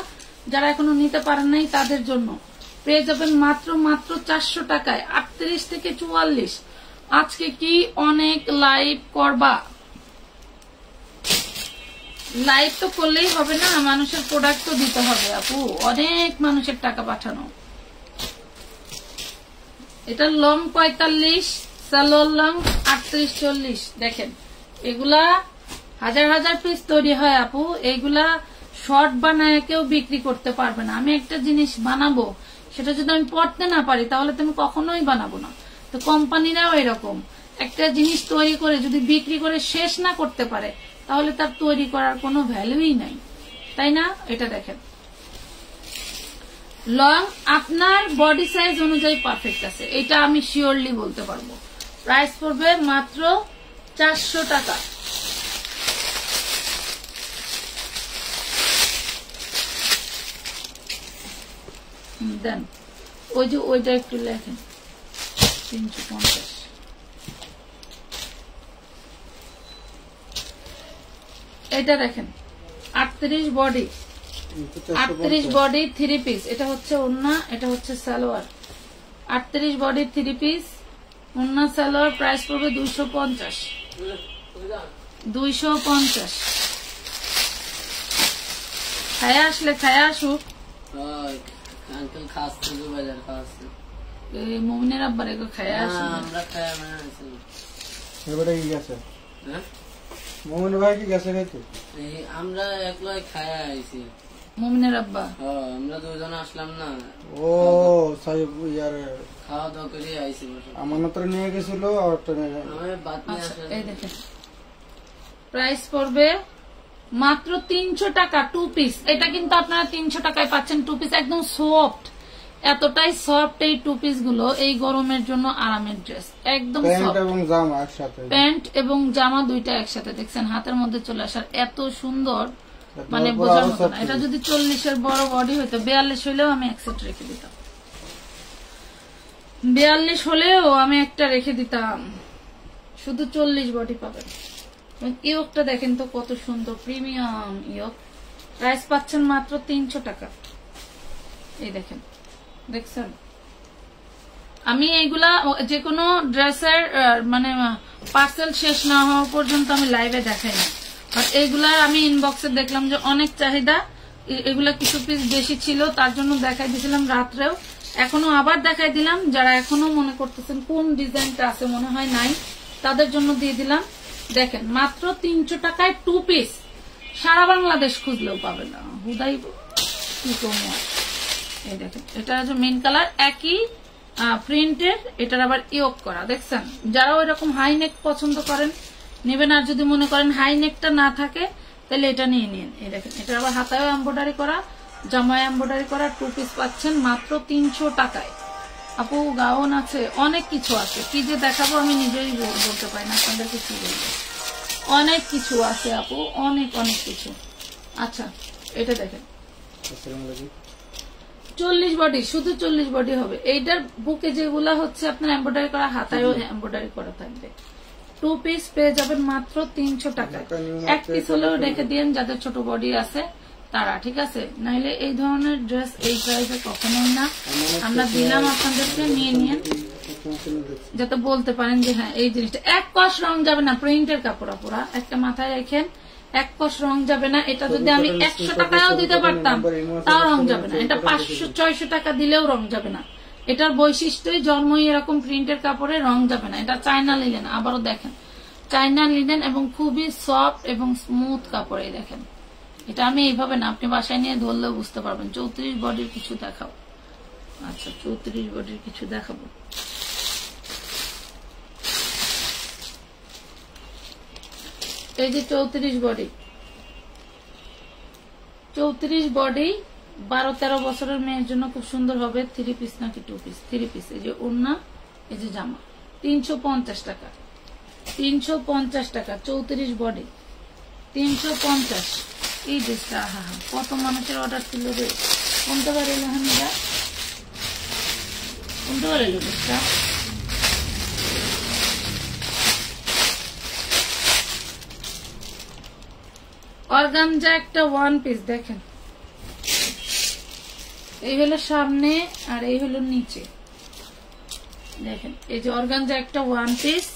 যারা এখনো নিতে পারেন নাই তাদের জন্য পেয়ে যাবেন মাত্র 400 টাকায়। 38 থেকে 44। আজকে কি অনেক লাইভ করবা? লাইভ তো করলেই হবে না, মানুষের প্রোডাক্ট তো দিতে হবে আপু, অনেক মানুষের টাকা পাঠানো। এটা লং 45, সালোয়ার লং 38, 40। দেখেন এগুলা হাজার হাজার পিস তৈরি হয় আপু, এইগুলা শর্ট বানায় কেউ বিক্রি করতে পারবে না। আমি একটা জিনিস বানাবো, সেটা যদি আমি পড়তে না পারি তাহলে তো আমি কখনোই বানাবো না। তো কোম্পানিরাও এরকম, একটা জিনিস তৈরি করে যদি বিক্রি করে শেষ না করতে পারে তাহলে তার তৈরি করার কোনো ভ্যালুই নাই, তাই না? এটা দেখেন লং আপনার বডি সাইজ অনুযায়ী পারফেক্ট আছে, এটা আমি শিওরলি বলতে পারবো। প্রাইস পড়বে মাত্র 400 টাকা। দেন ওই যে ওইটা একটু লেখেন 350। এটা দেখেন 38 বডি, 38 বডি 3 পিস। এটা হচ্ছে ওড়না, এটা হচ্ছে সালোয়ার। 38 বডি 3 পিস, ওড়না সালোয়ার। প্রাইস পড়বে 250, 250। খায়া আসলে খায়া আসুক। আঙ্কেল খাচ্ছে, বাজার খাচ্ছে, মুমিনের আব্বার এগুলো খায়া আসুক। আমরা খায়া না আছি, এবারে কি গেছে? হ্যাঁ মোমিন ভাই কি গেছে খাইতে? আমরা একলাই খায়া আইছি। মুমিনের আব্বা, আমরা দুজন আসলাম না। ও সাহেব ইয়ার খাওয়া দাওয়া করে আইছি। আমানতরে নিয়ে গেছিল আর এই দেখেন প্রাইস পড়বে মাত্র 300 টাকা 2 পিস। এটা কিন্তু আপনারা 300 টাকায় পাচ্ছেন 2 পিস, একদম সফট, এতটাই সফট এই 2 পিস গুলো। এই গরমের জন্য আরামের ড্রেস, একদম সফট। এবং জামা একসাথে, প্যান্ট এবং জামা দুইটা একসাথে। দেখছেন হাতের মধ্যে চলে আসার এত সুন্দর, মানে বোঝার মতো না। এটা যদি 40-এর বড় বডি হইতো, 42 হইলেও আমি একসেট রেখে দিতাম, 42 হলেও আমি একটা রেখে দিতাম। শুধু 40 বডি পাবেন। ইয়োগটা দেখেন তো কত সুন্দর প্রিমিয়াম ইয়োগ। প্রাইস পাচ্ছেন মাত্র 300 টাকা। এই দেখেন, দেখছেন? আমি এইগুলা যে কোনো ড্রেসের মানে পার্সেল শেষ না হওয়া পর্যন্ত আমি লাইভে দেখাই না, আর এইগুলা আমি ইনবক্সে দেখলাম যে অনেক চাহিদা, এগুলা কিছু পিস বেশি ছিল, তার জন্য দেখাই দিয়েছিলাম রাত্রেও, এখনো আবার দেখাই দিলাম। যারা এখনো মনে করতেছেন কোন ডিজাইনটা আছে মনে হয় নাই, তাদের জন্য দিয়ে দিলাম। দেখেন মাত্র 300 টাকায় 2 পিস, সারা বাংলাদেশ খুঁজলেও পাবে না। হুদাই কি কমে। এই দেখেন, এটা হচ্ছে মেন কালার, একই প্রিন্টের, এটার আবার ইয়োগ করা। দেখছেন? যারা ওই রকম হাই নেক পছন্দ করেন নেবেন, আর যদি মনে করেন হাই নেকটা না থাকে তাহলে এটা নিয়ে নিন। এই দেখেন, এটার আবার হাতায়ও এমব্রয়ডারি করা, জামায় এমব্রয়ডারি করা, 2 পিস পাচ্ছেন মাত্র 300 টাকায়। আপু গাউন আছে, অনেক কিছু আছে, কি যে দেখাবো আমি নিজেই বলতে পারি না আপনাদেরকে কি বলবো। অনেক কিছু আছে আপু, অনেক অনেক কিছু। আচ্ছা, এটা দেখেন 40 বডি, শুধু 40 বডি হবে। এইটার বুকে যেগুলা হচ্ছে আপনার এমব্রয়ডারি করা, হাতায়ও এমব্রয়ডারি করা থাকবে। 2 পিস পেয়ে যাবেন মাত্র 300 টাকায়। 1 পিস হলেও রেখে দিন যাদের ছোট বডি আছে তারা, ঠিক আছে? নাইলে এই ধরনের ড্রেস এই প্রাইসে কখনোই না। আমরা দিলাম আপনাদেরকে, নিয়ে নিন, যাতে বলতে পারেন যে হ্যাঁ এই জিনিসটা। 1 কস রং যাবে না, প্রিন্টের কাপড় পুরা, একটা মাথায় রাখেন, 1 কস রং যাবে না। এটা যদি আমি 100 টাকাও দিতে পারতাম তাও রং যাবে না, এটা 500-600 টাকা দিলেও রং যাবে না। এটার বৈশিষ্ট্যই জন্মই এরকম প্রিন্টের কাপড়ে রং যাবে না। এটা চায়না লিনেন, আবারও দেখেন চায়না লিনেন, এবং খুবই সফট এবং স্মুথ কাপড়। এই দেখেন, এটা আমি এইভাবে না, আপনি বাসায় নিয়ে ধরলেও বুঝতে পারবেন। 34 বডির কিছু দেখাও। আচ্ছা, 34 বডির কিছু দেখাবো। এই যে 34 বডি, 34 বডি 12-13 বছরের মেয়ের জন্য খুব সুন্দর হবে। 3 পিস নাকি 2 পিস? 3 পিস। এই যে ওড়না, এই যে জামা, 350 টাকা। 350 টাকা 34 বডি, 350। এই ড্রেসটা হা হা, কত মানুষের অর্ডার ছিল রে। কোনটা বার এলো হামিদা? কোনটা বার এলো ড্রেসটা? অর্গানজা একটা 1 পিস। দেখেন, এই হলো সামনে আর এই হলো নিচে। দেখেন, এই যে অর্গানজা একটা 1 পিস,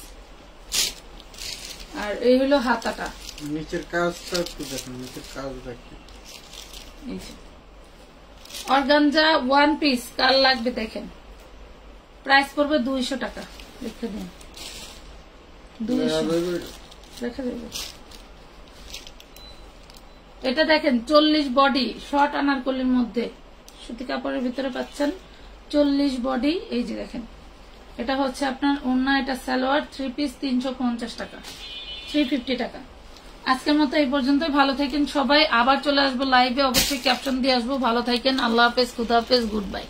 আর এই হলো হাতাটা। নিচের কাজটা একটু দেখেন, নিচের কাজ দেখেন। অর্গানজা 1 পিস, কার লাগবে দেখেন। প্রাইস পড়বে 200 টাকা। লিখে দিন 200 লেখা দেবে। এটা দেখেন 40 বডি, শর্ট আনারকলির মধ্যে সুতি কাপড়ের ভিতরে পাচ্ছেন 40 বডি। এই যে দেখেন, এটা হচ্ছে আপনার ওড়না, এটা সালোয়ার। 3 পিস 350 টাকা, 350 টাকা। আজকের মতো এই পর্যন্তই। ভালো থাকেন সবাই, আবার চলে আসবো লাইভে, অবশ্যই ক্যাপশন দিয়ে আসবো। ভালো থাকেন, আল্লাহ হাফেজ, খুদা হাফেজ, গুড বাই।